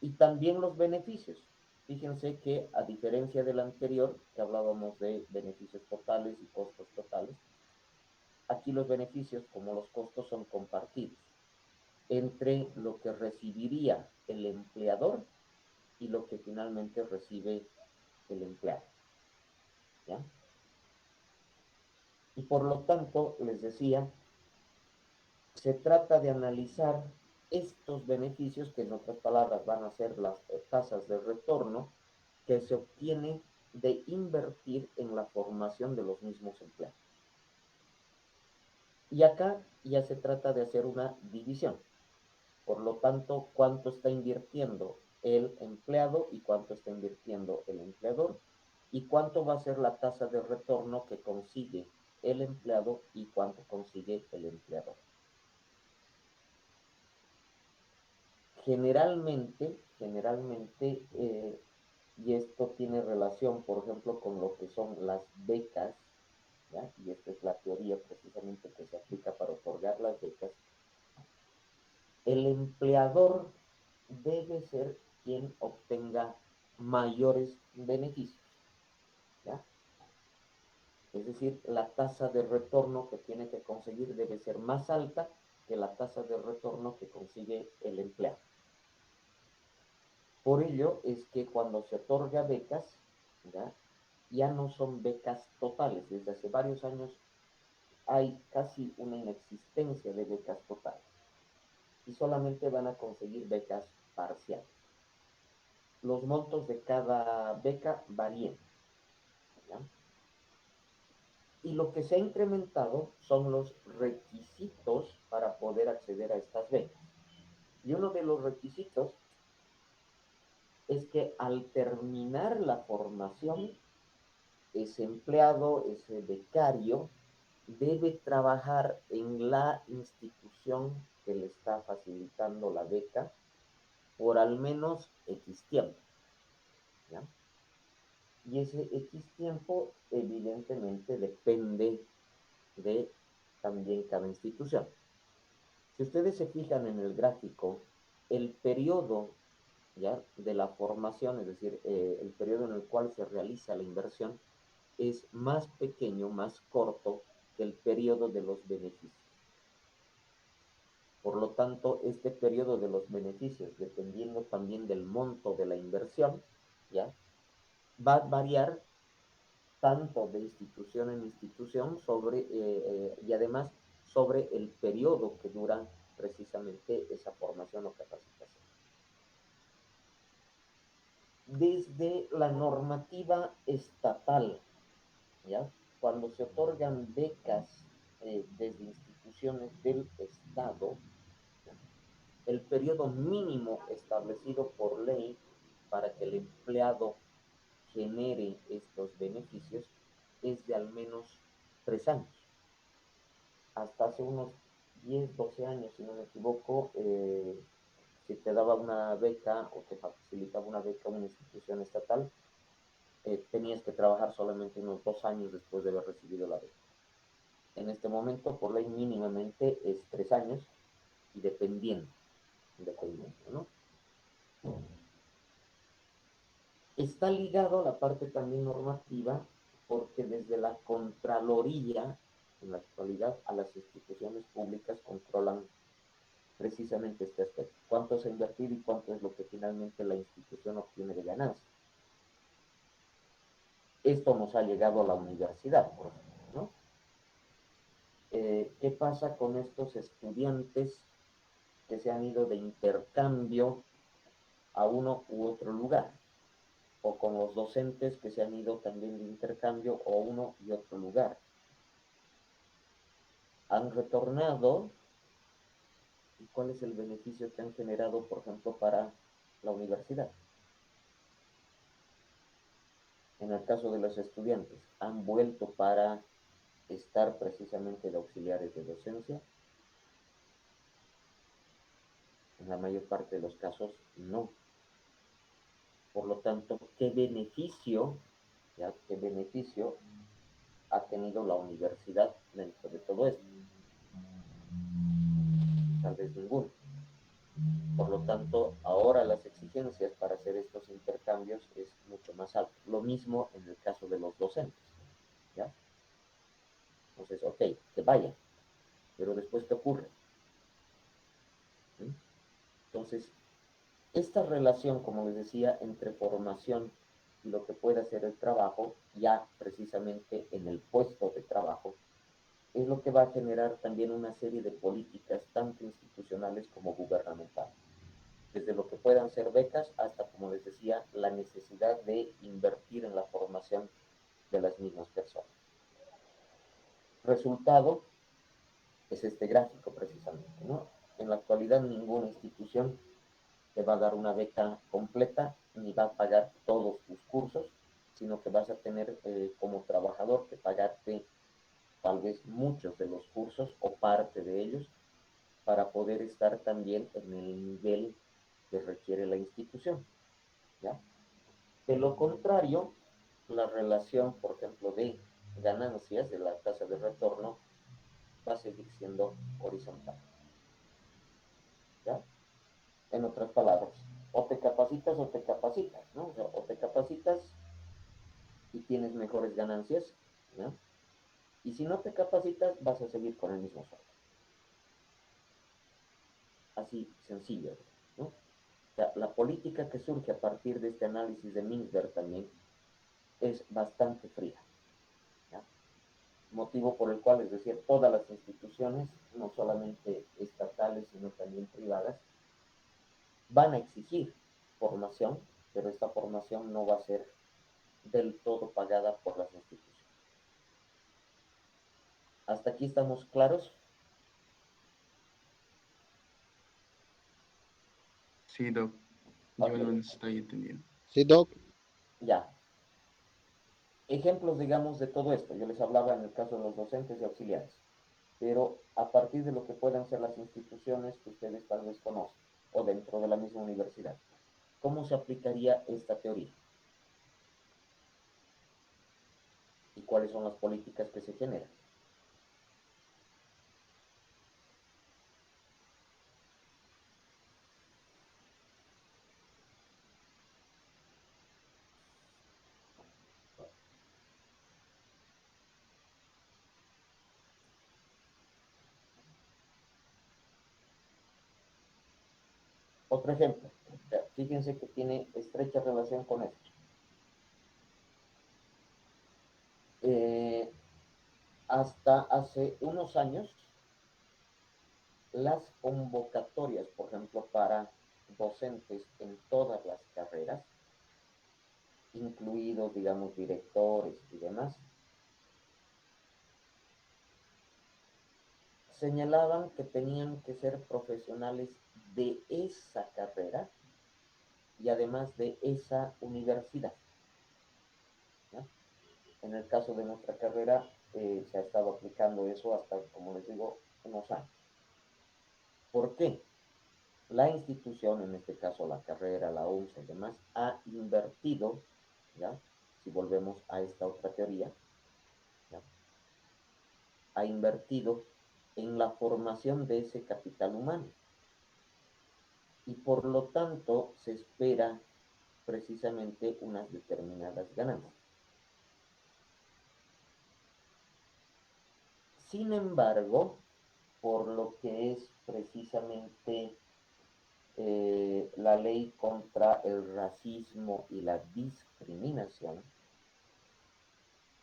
Y también los beneficios. Fíjense que a diferencia del anterior, que hablábamos de beneficios totales y costos totales, aquí los beneficios, como los costos, son compartidos entre lo que recibiría el empleador y lo que finalmente recibe el empleado. ¿Ya? Y por lo tanto, les decía, se trata de analizar estos beneficios, que en otras palabras van a ser las tasas de retorno que se obtiene de invertir en la formación de los mismos empleados. Y acá ya se trata de hacer una división. Por lo tanto, cuánto está invirtiendo el empleado y cuánto está invirtiendo el empleador, y cuánto va a ser la tasa de retorno que consigue el empleado y cuánto consigue el empleador. Generalmente, y esto tiene relación, por ejemplo, con lo que son las becas, ¿ya? Y esta es la teoría precisamente que se aplica para otorgar las becas. El empleador debe ser quien obtenga mayores beneficios, ¿ya? Es decir, la tasa de retorno que tiene que conseguir debe ser más alta que la tasa de retorno que consigue el empleado. Por ello es que cuando se otorga becas, ¿ya? Ya no son becas totales. Desde hace varios años hay casi una inexistencia de becas totales y solamente van a conseguir becas parciales. Los montos de cada beca varían, ¿ya? Y lo que se ha incrementado son los requisitos para poder acceder a estas becas. Y uno de los requisitos es que al terminar la formación, ese empleado, ese becario, debe trabajar en la institución que le está facilitando la beca por al menos X tiempo, ¿ya? Y ese X tiempo evidentemente depende de también cada institución. Si ustedes se fijan en el gráfico, el periodo, ¿ya?, de la formación, es decir, el periodo en el cual se realiza la inversión, es más pequeño, más corto que el periodo de los beneficios. Por lo tanto, este periodo de los beneficios, dependiendo también del monto de la inversión, ¿ya?, va a variar tanto de institución en institución y además sobre el periodo que dura precisamente esa formación o capacitación. Desde la normativa estatal, ¿ya?, cuando se otorgan becas desde instituciones del Estado, ¿ya?, el periodo mínimo establecido por ley para que el empleado genere estos beneficios es de al menos 3 años. Hasta hace unos 10, 12 años, si no me equivoco, si te daba una beca o te facilitaba una beca una institución estatal, tenías que trabajar solamente unos 2 años después de haber recibido la beca. En este momento, por ley, mínimamente es 3 años y dependiendo, ¿no? Está ligado a la parte también normativa, porque desde la Contraloría, en la actualidad, a las instituciones públicas controlan precisamente este aspecto. Cuánto se ha invertido y cuánto es lo que finalmente la institución obtiene de ganancia. Esto nos ha llegado a la universidad, por ejemplo, ¿no? ¿Qué pasa con estos estudiantes que se han ido de intercambio a uno u otro lugar? O con los docentes que se han ido también de intercambio a uno y otro lugar. Han retornado, ¿y cuál es el beneficio que han generado, por ejemplo, para la universidad? En el caso de los estudiantes, han vuelto para estar precisamente de auxiliares de docencia, En la mayor parte de los casos, no. Por lo tanto, ¿qué beneficio, ya, qué beneficio ha tenido la universidad dentro de todo esto? Tal vez ninguno. Por lo tanto, ahora las exigencias para hacer estos intercambios es mucho más alto. Lo mismo en el caso de los docentes, ¿ya? Entonces, ok, que vayan, pero después, ¿qué ocurre? ¿Mm? Entonces, esta relación, como les decía, entre formación y lo que puede hacer el trabajo, ya precisamente en el puesto de trabajo, es lo que va a generar también una serie de políticas, tanto institucionales como gubernamentales. Desde lo que puedan ser becas hasta, como les decía, la necesidad de invertir en la formación de las mismas personas. Resultado es este gráfico precisamente, ¿no? En la actualidad ninguna institución te va a dar una beca completa ni va a pagar todos tus cursos, sino que vas a tener como trabajador que pagarte tal vez muchos de los cursos o parte de ellos para poder estar también en el nivel que requiere la institución, ¿ya? De lo contrario, la relación, por ejemplo, de ganancias de la tasa de retorno va a seguir siendo horizontal, ¿ya? En otras palabras, o te capacitas o te capacitas, ¿no? O sea, o te capacitas y tienes mejores ganancias, ¿no? Y si no te capacitas, vas a seguir con el mismo sueldo. Así sencillo, ¿no? O sea, la política que surge a partir de este análisis de Mintzberg también es bastante fría, ¿ya? Motivo por el cual, es decir, todas las instituciones, no solamente estatales, sino también privadas, van a exigir formación, pero esta formación no va a ser del todo pagada por las instituciones. ¿Hasta aquí estamos claros? Sí, Doc. Yo Ok, lo estoy entendiendo. Sí, Doc. ya. Ejemplos, digamos, de todo esto. Yo les hablaba en el caso de los docentes y auxiliares, pero a partir de lo que puedan ser las instituciones que ustedes tal vez conocen, o dentro de la misma universidad. ¿Cómo se aplicaría esta teoría? ¿Y cuáles son las políticas que se generan? Otro ejemplo, fíjense que tiene estrecha relación con esto. Hasta hace unos años, las convocatorias, por ejemplo, para docentes en todas las carreras, incluidos, digamos, directores y demás, señalaban que tenían que ser profesionales de esa carrera y además de esa universidad, ¿no? En el caso de nuestra carrera, se ha estado aplicando eso hasta, como les digo, unos años. ¿Por qué? La institución, en este caso la carrera, la UNSA y demás, ha invertido, ¿ya? Si volvemos a esta otra teoría, ¿ya? Ha invertido en la formación de ese capital humano. Y por lo tanto se espera precisamente unas determinadas ganancias. Sin embargo, por lo que es precisamente la ley contra el racismo y la discriminación,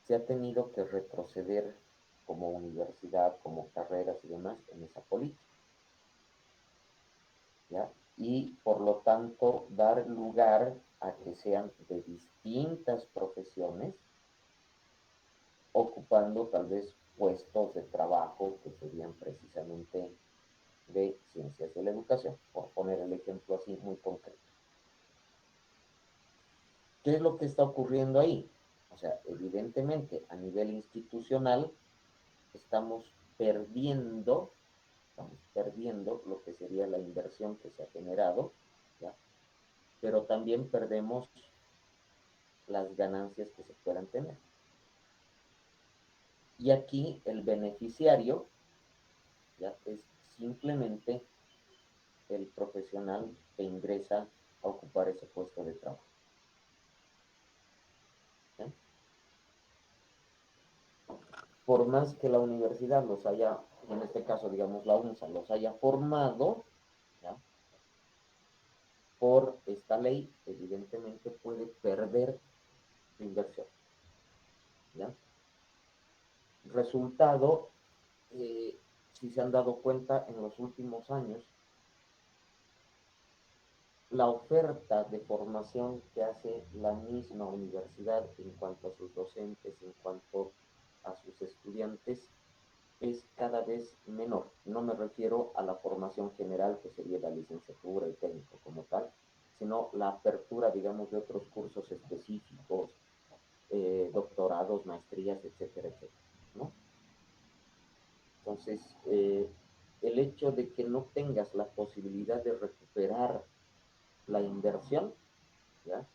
se ha tenido que retroceder como universidad, como carreras y demás en esa política, ¿ya? Y por lo tanto dar lugar a que sean de distintas profesiones, ocupando tal vez puestos de trabajo que serían precisamente de ciencias de la educación, por poner el ejemplo así muy concreto. ¿Qué es lo que está ocurriendo ahí? O sea, evidentemente a nivel institucional estamos perdiendo estamos perdiendo lo que sería la inversión que se ha generado, ¿ya? Pero también perdemos las ganancias que se puedan tener. Y aquí el beneficiario, ¿ya?, es simplemente el profesional que ingresa a ocupar ese puesto de trabajo. ¿Ya? Por más que la universidad los haya, en este caso digamos la UNSA, los haya formado, ¿ya?, por esta ley, evidentemente puede perder su inversión. ¿Ya? Resultado, si se han dado cuenta en los últimos años, la oferta de formación que hace la misma universidad en cuanto a sus docentes, en cuanto a sus estudiantes, es cada vez menor. No me refiero a la formación general, que sería la licenciatura y técnico como tal, sino la apertura, digamos, de otros cursos específicos, doctorados, maestrías, etcétera, etcétera, ¿no? Entonces, el hecho de que no tengas la posibilidad de recuperar la inversión, ¿ya?,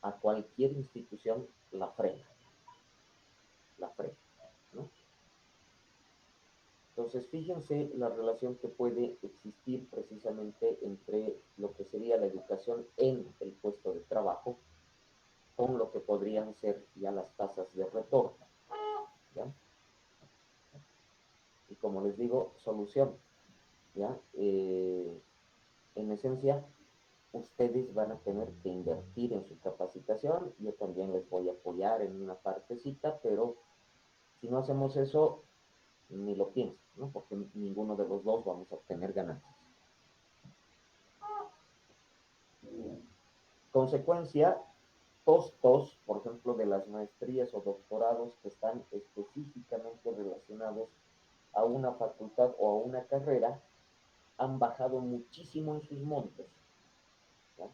a cualquier institución la frena, ¿no? Entonces, fíjense la relación que puede existir precisamente entre lo que sería la educación en el puesto de trabajo con lo que podrían ser ya las tasas de retorno, ¿ya? Y como les digo, solución, ¿ya? En esencia, ustedes van a tener que invertir en su capacitación. Yo también les voy a apoyar en una partecita, pero si no hacemos eso, ni lo piensen, ¿no? Porque ninguno de los dos vamos a obtener ganancias. Consecuencia, costos, por ejemplo, de las maestrías o doctorados que están específicamente relacionados a una facultad o a una carrera, han bajado muchísimo en sus montos, ¿ya?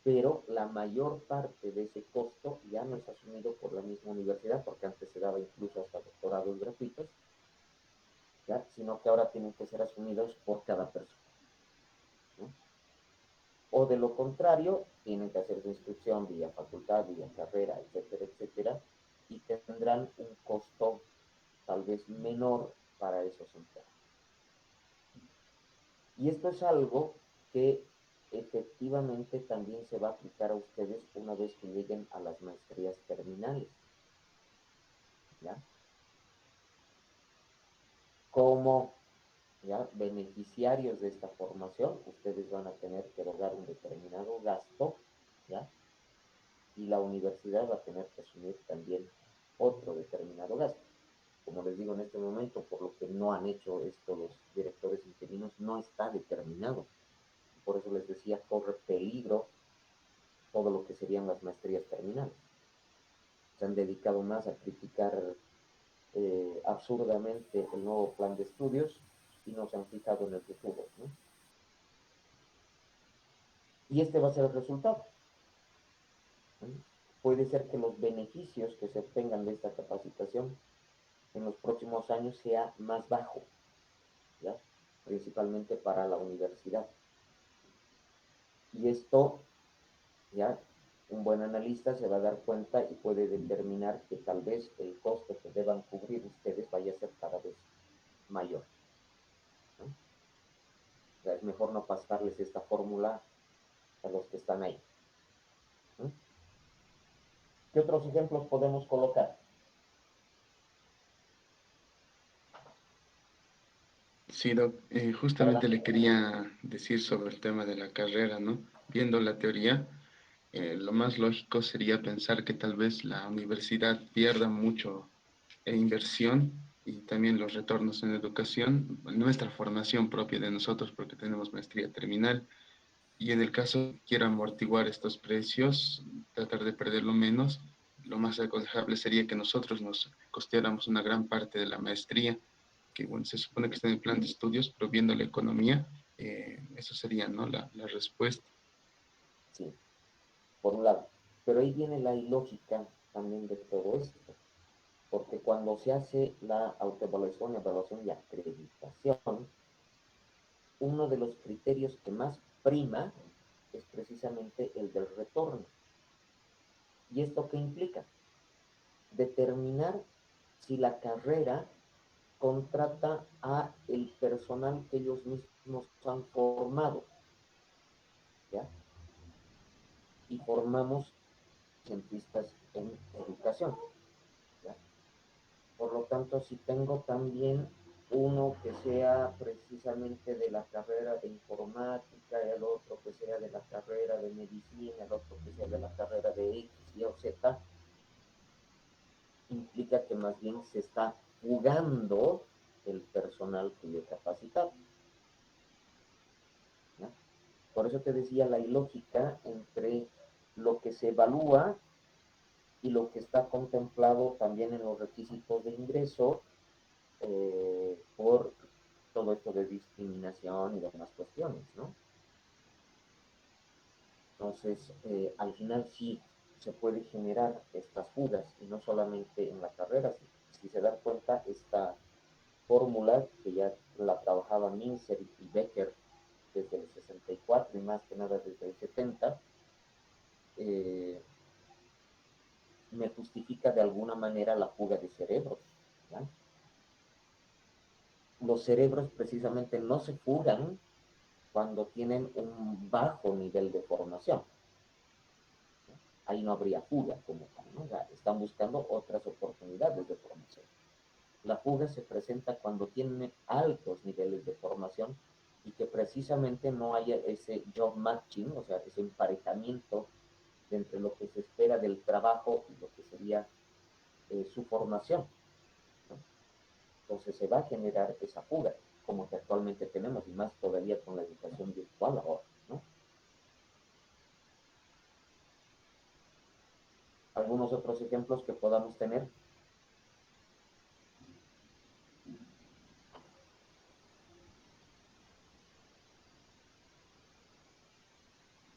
Pero la mayor parte de ese costo ya no es asumido por la misma universidad, porque antes se daba incluso hasta doctorados gratuitos, ¿ya?, sino que ahora tienen que ser asumidos por cada persona, ¿no? O de lo contrario, tienen que hacer su inscripción vía facultad, vía carrera, etcétera, etcétera, y tendrán un costo tal vez menor para esos empleados. Y esto es algo que efectivamente también se va a aplicar a ustedes una vez que lleguen a las maestrías terminales, ¿ya? Como, ¿ya?, beneficiarios de esta formación, ustedes van a tener que erogar un determinado gasto, ¿ya?, y la universidad va a tener que asumir también otro determinado gasto. Como les digo, en este momento, por lo que no han hecho esto los directores interinos, no está determinado. Por eso les decía, corre peligro todo lo que serían las maestrías terminales. Se han dedicado más a criticar absurdamente el nuevo plan de estudios y no se han fijado en el futuro, ¿no? Y este va a ser el resultado, ¿no? Puede ser que los beneficios que se obtengan de esta capacitación en los próximos años sea más bajo, ¿ya?, principalmente para la universidad. Y esto, ya, un buen analista se va a dar cuenta y puede determinar que tal vez el costo que deban cubrir ustedes vaya a ser cada vez mayor, ¿no? O sea, es mejor no pasarles esta fórmula a los que están ahí, ¿no? ¿Qué otros ejemplos podemos colocar? Sí, Doc, justamente le quería decir sobre el tema de la carrera, ¿no? Viendo la teoría, lo más lógico sería pensar que tal vez la universidad pierda mucho en inversión y también los retornos en educación, nuestra formación propia de nosotros, porque tenemos maestría terminal. Y en el caso que quiera amortiguar estos precios, tratar de perderlo menos, lo más aconsejable sería que nosotros nos costeáramos una gran parte de la maestría, que bueno, se supone que está en el plan de estudios, pero viendo la economía, eso sería, ¿no?, la respuesta. Sí, por un lado. Pero ahí viene la ilógica también de todo esto. porque cuando se hace la autoevaluación, evaluación y acreditación, uno de los criterios que más prima es precisamente el del retorno. ¿Y esto qué implica? Determinar si la carrera contrata a el personal que ellos mismos han formado, ¿ya? Y formamos cientistas en educación, ¿ya? Por lo tanto, si tengo también uno que sea precisamente de la carrera de informática, el otro que sea de la carrera de medicina, el otro que sea de la carrera de X, Y o Z, implica que más bien se está jugando el personal que yo he capacitado, ¿no? Por eso te decía la ilógica entre lo que se evalúa y lo que está contemplado también en los requisitos de ingreso por todo esto de discriminación y demás cuestiones, ¿no? Entonces, al final sí se puede generar estas fugas, y no solamente en la carrera. Si se dan cuenta, esta fórmula que ya la trabajaban Minzer y Becker desde el 64 y más que nada desde el 70, eh, me justifica de alguna manera la fuga de cerebros, ¿ya? Los cerebros precisamente no se fugan cuando tienen un bajo nivel de formación. Ahí no habría fuga como tal, ¿no? O sea, están buscando otras oportunidades de formación. La fuga se presenta cuando tienen altos niveles de formación y que precisamente no haya ese job matching, o sea, ese emparejamiento entre lo que se espera del trabajo y lo que sería su formación, ¿no? Entonces se va a generar esa fuga, como que actualmente tenemos, y más todavía con la educación virtual ahora, ¿no? Algunos otros ejemplos que podamos tener.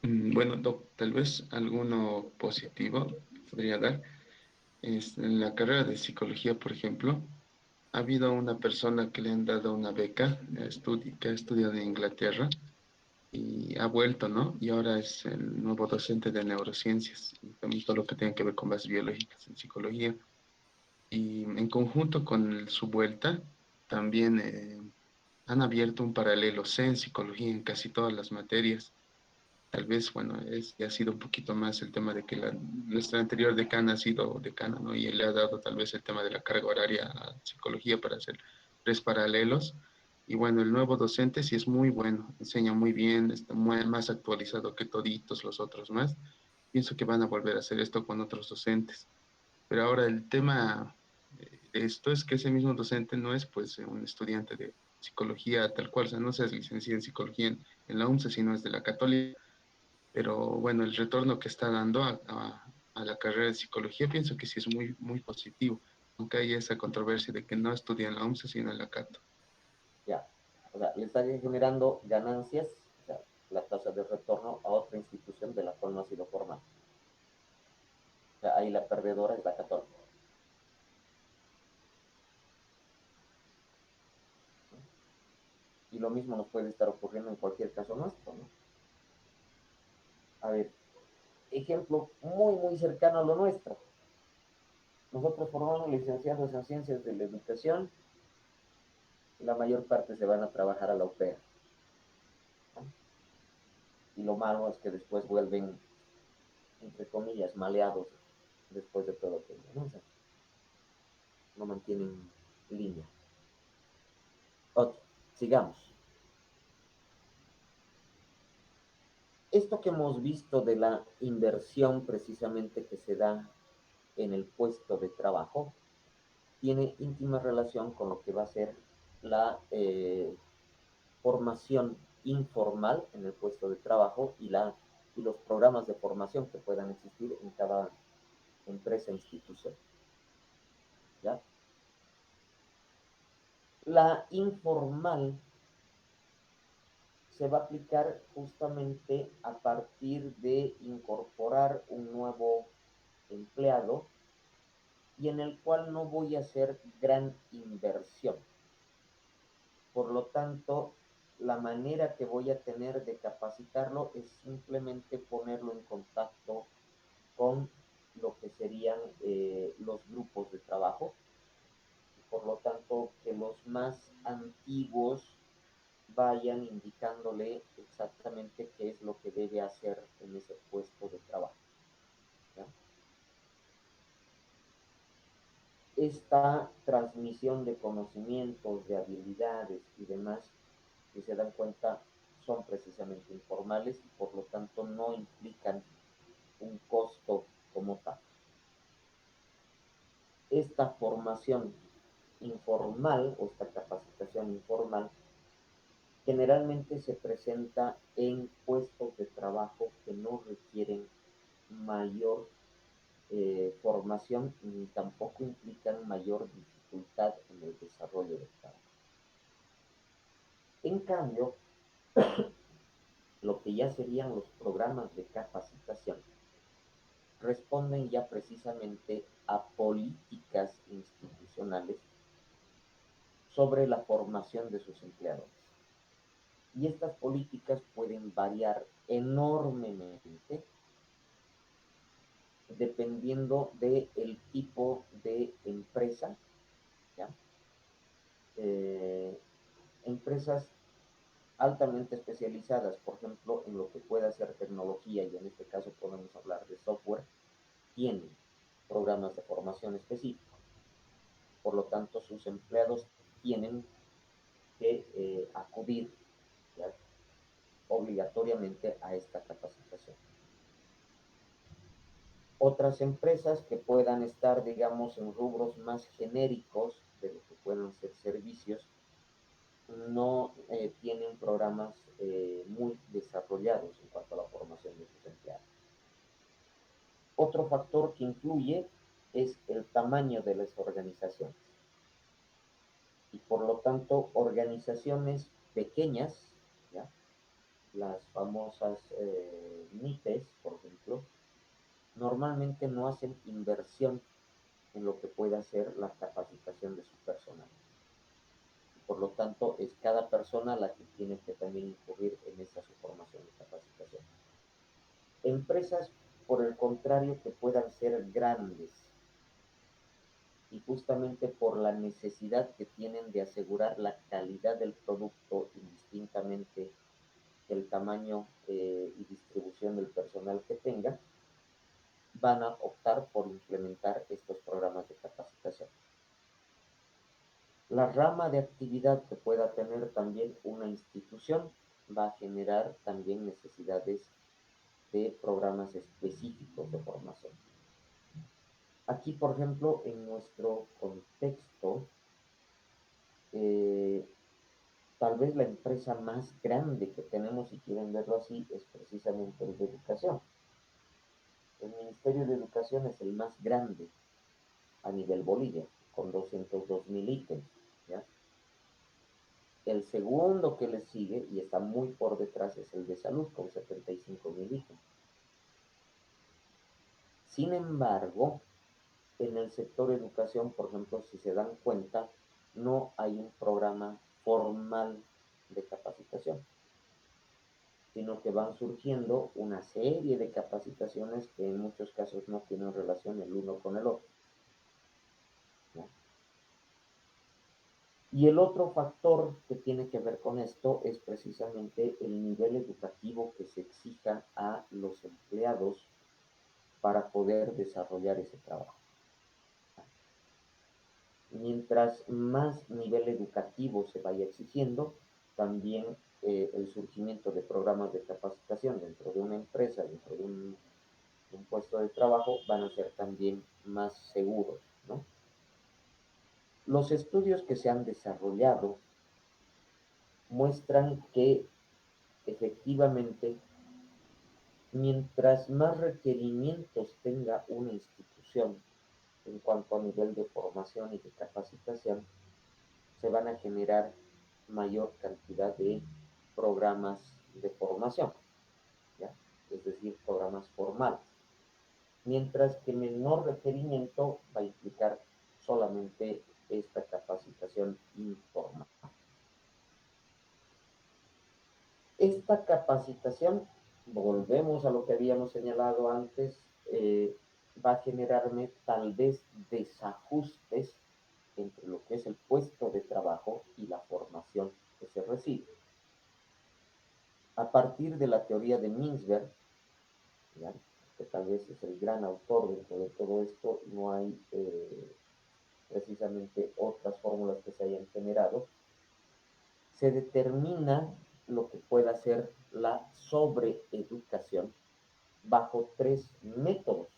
Bueno, Doc, tal vez alguno positivo podría dar. En la carrera de psicología, por ejemplo, ha habido una persona que le han dado una beca que ha estudiado en Inglaterra y ha vuelto, ¿no? Y ahora es el nuevo docente de neurociencias y también todo lo que tiene que ver con bases biológicas en psicología. Y en conjunto con su vuelta, también han abierto un paralelo C en psicología en casi todas las materias. Tal vez, bueno, ya ha sido un poquito más el tema de que nuestra anterior decana ha sido decana, ¿no? Y él le ha dado tal vez el tema de la carga horaria a psicología para hacer 3 paralelos. Y bueno, el nuevo docente sí es muy bueno, enseña muy bien, está más actualizado que toditos los otros más. Pienso que van a volver a hacer esto con otros docentes. Pero ahora el tema de esto es que ese mismo docente no es pues un estudiante de psicología tal cual, o sea, no se es licenciado en psicología en la UNCE, sino es de la Católica. Pero bueno, el retorno que está dando a la carrera de psicología pienso que sí es muy, muy positivo, aunque hay esa controversia de que no estudia en la UMSA sino en la Cato. Ya, o sea, le está generando ganancias, o sea, la tasa de retorno a otra institución de la cual no ha sido formada. O sea, ahí la perdedora es la católica. Y lo mismo nos puede estar ocurriendo en cualquier caso nuestro, ¿no? A ver, ejemplo muy, muy cercano a lo nuestro. Nosotros formamos licenciados en ciencias de la educación y la mayor parte se van a trabajar a la UPEA, ¿no? Y lo malo es que después vuelven, entre comillas, maleados después de todo aquello, ¿no? O sea, no mantienen línea. Otro, sigamos. Esto que hemos visto de la inversión precisamente que se da en el puesto de trabajo tiene íntima relación con lo que va a ser la formación informal en el puesto de trabajo y los programas de formación que puedan existir en cada empresa e institución, ¿ya? La informal se va a aplicar justamente a partir de incorporar un nuevo empleado y en el cual no voy a hacer gran inversión. Por lo tanto, la manera que voy a tener de capacitarlo es simplemente ponerlo en contacto con lo que serían los grupos de trabajo. Por lo tanto, que los más antiguos vayan indicándole exactamente qué es lo que debe hacer en ese puesto de trabajo, ¿ya? Esta transmisión de conocimientos, de habilidades y demás, si se dan cuenta, son precisamente informales y por lo tanto no implican un costo como tal. Esta formación informal o esta capacitación informal generalmente se presenta en puestos de trabajo que no requieren mayor formación ni tampoco implican mayor dificultad en el desarrollo del trabajo. En cambio, lo que ya serían los programas de capacitación responden ya precisamente a políticas institucionales sobre la formación de sus empleadores. Y estas políticas pueden variar enormemente dependiendo del tipo de empresa, ¿ya? Empresas altamente especializadas, por ejemplo, en lo que pueda ser tecnología, y en este caso podemos hablar de software, tienen programas de formación específicos. Por lo tanto, sus empleados tienen que acudir, ¿ya?, obligatoriamente a esta capacitación. Otras empresas que puedan estar, digamos, en rubros más genéricos de lo que puedan ser servicios, no tienen programas muy desarrollados en cuanto a la formación de sus empleados. Otro factor que influye es el tamaño de las organizaciones. Y por lo tanto, organizaciones pequeñas, ¿ya?, las famosas MIPES, por ejemplo, normalmente no hacen inversión en lo que pueda ser la capacitación de su personal. Por lo tanto, es cada persona la que tiene que también incurrir en esa su formación y capacitación. Empresas, por el contrario, que puedan ser grandes y justamente por la necesidad que tienen de asegurar la calidad del producto indistintamente del tamaño y distribución del personal que tenga, van a optar por implementar estos programas de capacitación. La rama de actividad que pueda tener también una institución va a generar también necesidades de programas específicos de formación. Aquí, por ejemplo, en nuestro contexto, tal vez la empresa más grande que tenemos, si quieren verlo así, es precisamente el de educación. El Ministerio de Educación es el más grande a nivel Bolivia, con 202.000 ítems, ¿ya? El segundo que le sigue, y está muy por detrás, es el de salud, con 75.000 ítems. Sin embargo, en el sector educación, por ejemplo, si se dan cuenta, no hay un programa formal de capacitación, sino que van surgiendo una serie de capacitaciones que en muchos casos no tienen relación el uno con el otro, ¿no? Y el otro factor que tiene que ver con esto es precisamente el nivel educativo que se exija a los empleados para poder desarrollar ese trabajo. Mientras más nivel educativo se vaya exigiendo, también el surgimiento de programas de capacitación dentro de una empresa, dentro de un puesto de trabajo, van a ser también más seguros, ¿no? Los estudios que se han desarrollado muestran que efectivamente, mientras más requerimientos tenga una institución en cuanto a nivel de formación y de capacitación, se van a generar mayor cantidad de programas de formación, ¿ya?, es decir, programas formales. mientras que menor requerimiento va a implicar solamente esta capacitación informal. Esta capacitación, volvemos a lo que habíamos señalado antes, va a generarme tal vez desajustes entre lo que es el puesto de trabajo y la formación que se recibe. A partir de la teoría de Mintzberg, ¿ya?, que tal vez es el gran autor dentro de todo esto, no hay precisamente otras fórmulas que se hayan generado, se determina lo que pueda ser la sobreeducación bajo tres métodos,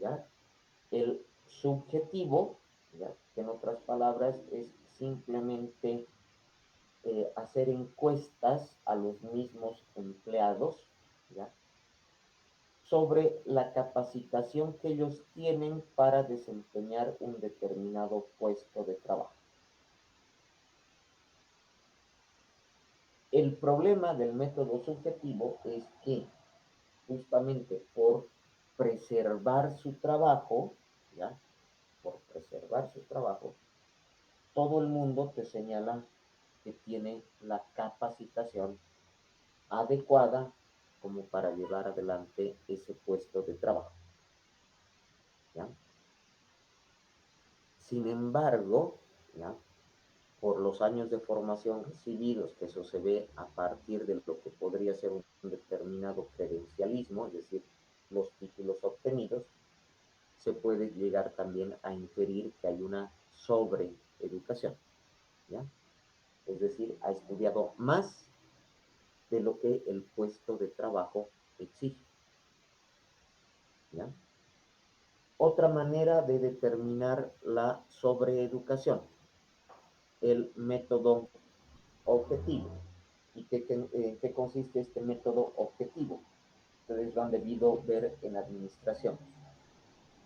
¿ya? El subjetivo, ¿ya?, que en otras palabras es simplemente hacer encuestas a los mismos empleados, ¿ya?, sobre la capacitación que ellos tienen para desempeñar un determinado puesto de trabajo. El problema del método subjetivo es que justamente por preservar su trabajo, ¿ya?, por preservar su trabajo, todo el mundo te señala que tiene la capacitación adecuada como para llevar adelante ese puesto de trabajo, ¿ya? Sin embargo, ¿ya?, por los años de formación recibidos, que eso se ve a partir de lo que podría ser un determinado credencialismo, es decir, los títulos obtenidos, se puede llegar también a inferir que hay una sobreeducación, ¿ya? Es decir, ha estudiado más de lo que el puesto de trabajo exige, ¿ya? Otra manera de determinar la sobreeducación, el método objetivo. ¿Y qué consiste este método objetivo? Ustedes lo han debido ver en administración.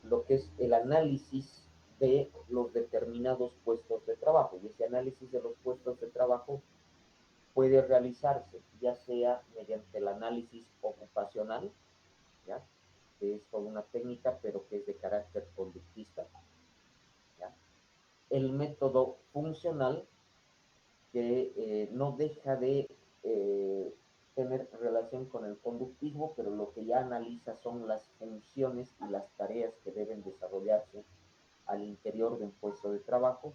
Lo que es el análisis de los determinados puestos de trabajo. Y ese análisis de los puestos de trabajo puede realizarse ya sea mediante el análisis ocupacional, ¿ya?, que es toda una técnica, pero que es de carácter conductista, ¿ya?, el método funcional, que no deja de tener relación con el conductismo, pero lo que ya analiza son las funciones y las tareas que deben desarrollarse al interior de un puesto de trabajo,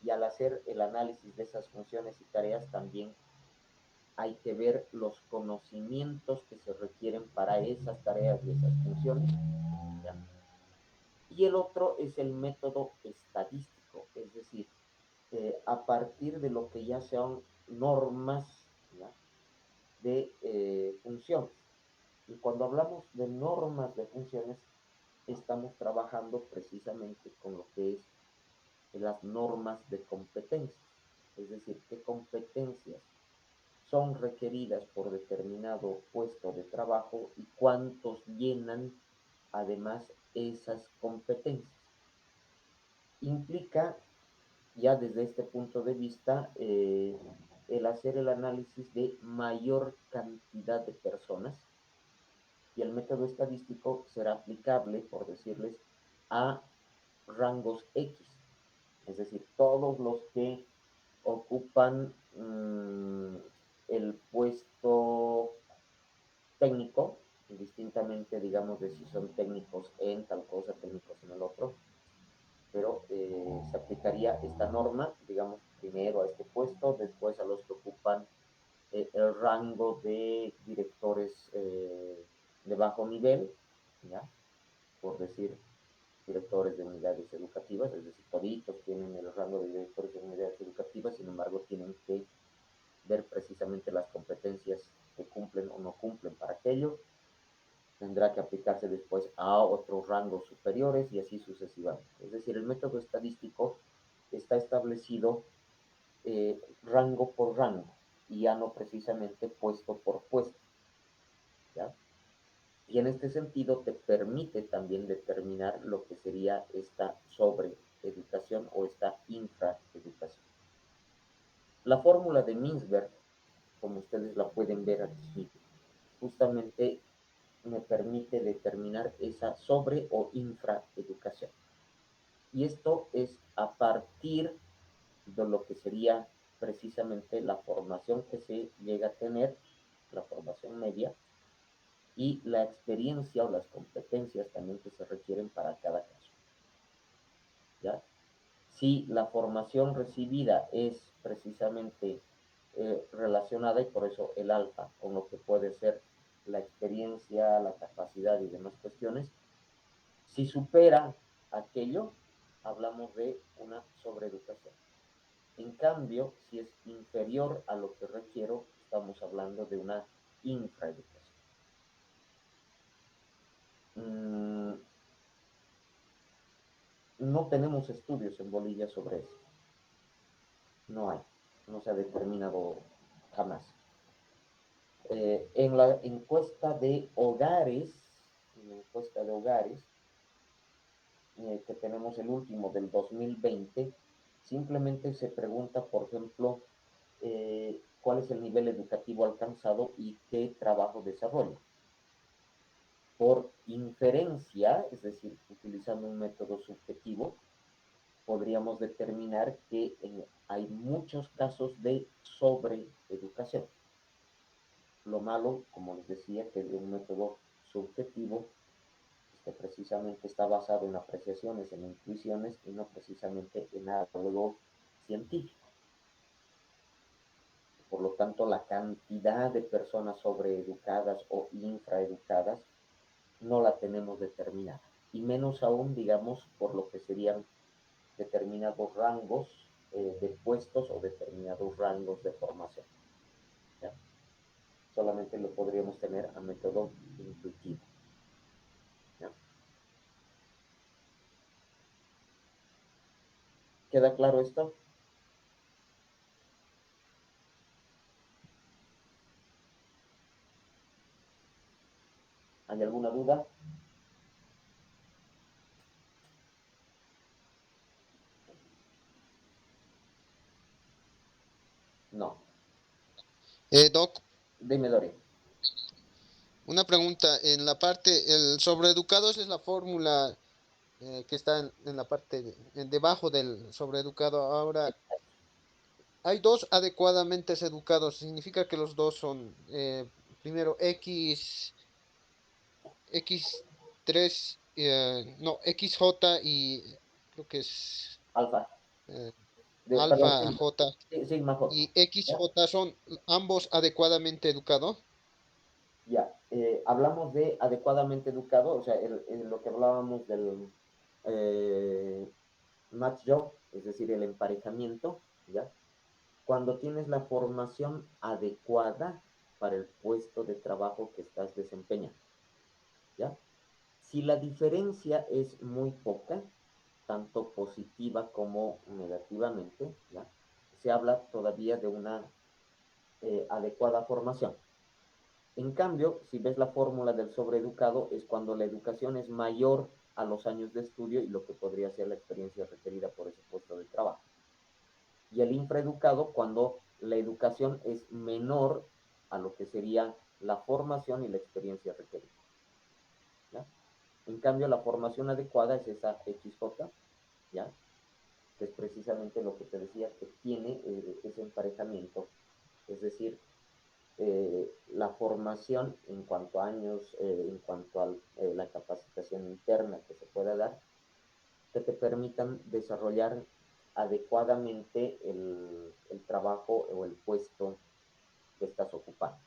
y al hacer el análisis de esas funciones y tareas también hay que ver los conocimientos que se requieren para esas tareas y esas funciones, ¿ya? Y el otro es el método estadístico, es decir, a partir de lo que ya sean normas, ¿ya?, de funciones. Y cuando hablamos de normas de funciones, estamos trabajando precisamente con lo que es las normas de competencias, es decir, qué competencias son requeridas por determinado puesto de trabajo y cuántos llenan además esas competencias. Implica ya desde este punto de vista el hacer el análisis de mayor cantidad de personas, y el método estadístico será aplicable, por decirles, a rangos X, es decir, todos los que ocupan el puesto técnico, indistintamente, digamos, de si son técnicos en tal cosa, técnicos en el otro, pero se aplicaría esta norma, digamos, primero a este puesto, después a los que ocupan el rango de directores de bajo nivel, ¿ya?, por decir, directores de unidades educativas, es decir, toditos tienen el rango de directores de unidades educativas, sin embargo, tienen que ver precisamente las competencias que cumplen o no cumplen para aquello. Tendrá que aplicarse después a otros rangos superiores y así sucesivamente. Es decir, el método estadístico está establecido rango por rango y ya no precisamente puesto por puesto, ¿ya? Y en este sentido te permite también determinar lo que sería esta sobreeducación o esta infraeducación. La fórmula de Mintzberg, como ustedes la pueden ver aquí, justamente me permite determinar esa sobre o infraeducación. Y esto es a partir de lo que sería precisamente la formación que se llega a tener, la formación media, y la experiencia o las competencias también que se requieren para cada caso. ¿Ya? Si la formación recibida es precisamente relacionada, y por eso el alfa, con lo que puede ser la experiencia, la capacidad y demás cuestiones, si supera aquello, hablamos de una sobreeducación. En cambio, si es inferior a lo que requiero, estamos hablando de una infraeducación. No tenemos estudios en Bolivia sobre eso. No hay. No se ha determinado jamás. En la encuesta de hogares, que tenemos el último del 2020, simplemente se pregunta, por ejemplo, cuál es el nivel educativo alcanzado y qué trabajo desarrolla. Por inferencia, es decir, utilizando un método subjetivo, podríamos determinar que hay muchos casos de sobreeducación. Lo malo, como les decía, que es un método subjetivo, que precisamente está basado en apreciaciones, en intuiciones y no precisamente en algo científico. Por lo tanto, la cantidad de personas sobreeducadas o infraeducadas no la tenemos determinada. Y menos aún, digamos, por lo que serían determinados rangos de puestos o determinados rangos de formación. ¿Ya? Solamente lo podríamos tener a método intuitivo. ¿Ya? ¿Queda claro esto? ¿Hay alguna duda? No. Doc, Dime, Dori. una pregunta. En la parte, el sobreeducados es la fórmula que está en la parte debajo del sobreeducado. Ahora, hay dos adecuadamente educados. Significa que los dos son, primero, X3, no, XJ y creo que es Alfa. eh, Perdón, alfa Sigma. J Sigma J. y ¿Ya? XJ son ambos adecuadamente educados. Ya. Hablamos de adecuadamente educado, o sea, lo que hablábamos del match job, es decir, el emparejamiento, ¿ya? Cuando tienes la formación adecuada para el puesto de trabajo que estás desempeñando, ¿ya? Si la diferencia es muy poca, tanto positiva como negativamente, ¿ya? Se habla todavía de una adecuada formación. En cambio, si ves la fórmula del sobreeducado, es cuando la educación es mayor a los años de estudio y lo que podría ser la experiencia requerida por ese puesto de trabajo. Y el infraeducado cuando la educación es menor a lo que sería la formación y la experiencia requerida. ¿Ya? En cambio, la formación adecuada es esa XJ, ¿ya? Que es precisamente lo que te decía, que tiene ese emparejamiento, es decir, la formación en cuanto a años, en cuanto a la capacitación interna que se pueda dar, que te permitan desarrollar adecuadamente el trabajo o el puesto que estás ocupando.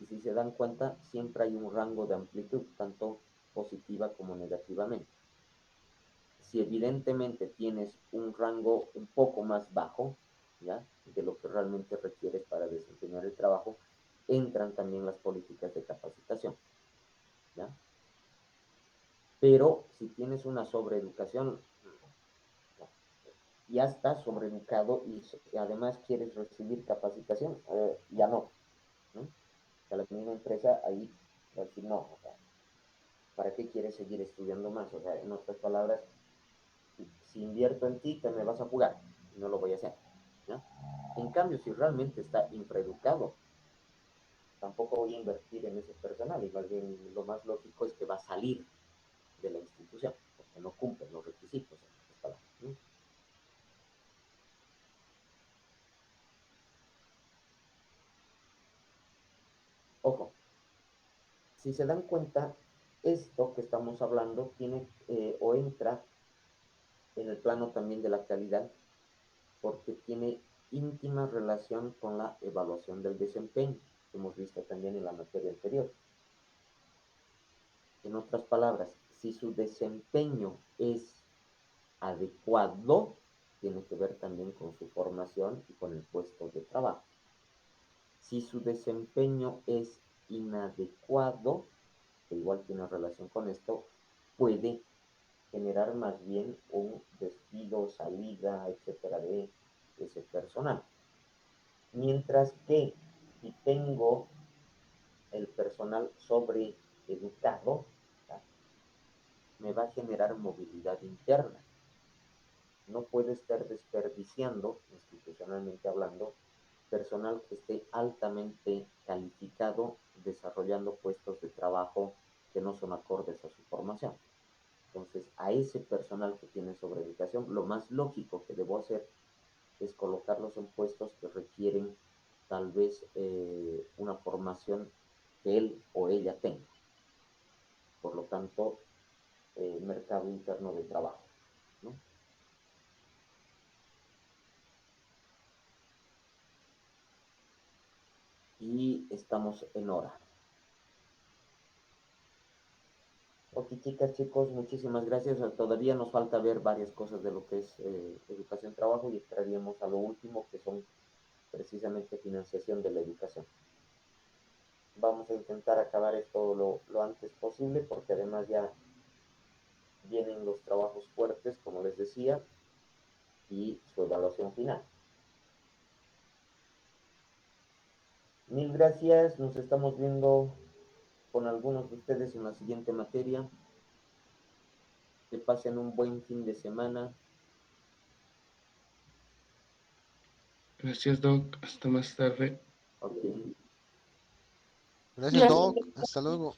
Y si se dan cuenta, siempre hay un rango de amplitud, tanto positiva como negativamente. Si evidentemente tienes un rango un poco más bajo, ¿ya? De lo que realmente requieres para desempeñar el trabajo, entran también las políticas de capacitación, ¿ya? Pero si tienes una sobreeducación, ya estás sobreeducado y además quieres recibir capacitación, ya no, ¿no? O sea, la misma empresa ahí va a decir, no, o sea, ¿para qué quieres seguir estudiando más? O sea, en otras palabras, si invierto en ti, te me vas a jugar, no lo voy a hacer, ¿no? En cambio, si realmente está infraeducado, tampoco voy a invertir en ese personal y más bien lo más lógico es que va a salir de la institución porque no cumple los requisitos, ¿no? Ojo, si se dan cuenta, esto que estamos hablando tiene o entra en el plano también de la calidad porque tiene íntima relación con la evaluación del desempeño, que hemos visto también en la materia anterior. En otras palabras, si su desempeño es adecuado, tiene que ver también con su formación y con el puesto de trabajo. Si su desempeño es inadecuado, que igual tiene relación con esto, puede generar más bien un despido, salida, etcétera, de ese personal. Mientras que si tengo el personal sobreeducado, me va a generar movilidad interna. No puede estar desperdiciando, institucionalmente hablando, personal que esté altamente calificado desarrollando puestos de trabajo que no son acordes a su formación. Entonces, a ese personal que tiene sobreeducación, lo más lógico que debo hacer es colocarlos en puestos que requieren tal vez una formación que él o ella tenga. Por lo tanto, mercado interno de trabajo, ¿no? Y estamos en hora. Ok, chicas, chicos, muchísimas gracias. Todavía nos falta ver varias cosas de lo que es educación, trabajo y entraríamos a lo último que son precisamente financiación de la educación. Vamos a intentar acabar esto lo antes posible porque además ya vienen los trabajos fuertes, como les decía, y su evaluación final. Mil gracias, nos estamos viendo con algunos de ustedes en la siguiente materia. Que pasen un buen fin de semana. Gracias, Doc. Hasta más tarde. Ok. Gracias, Gracias. Doc. Hasta luego.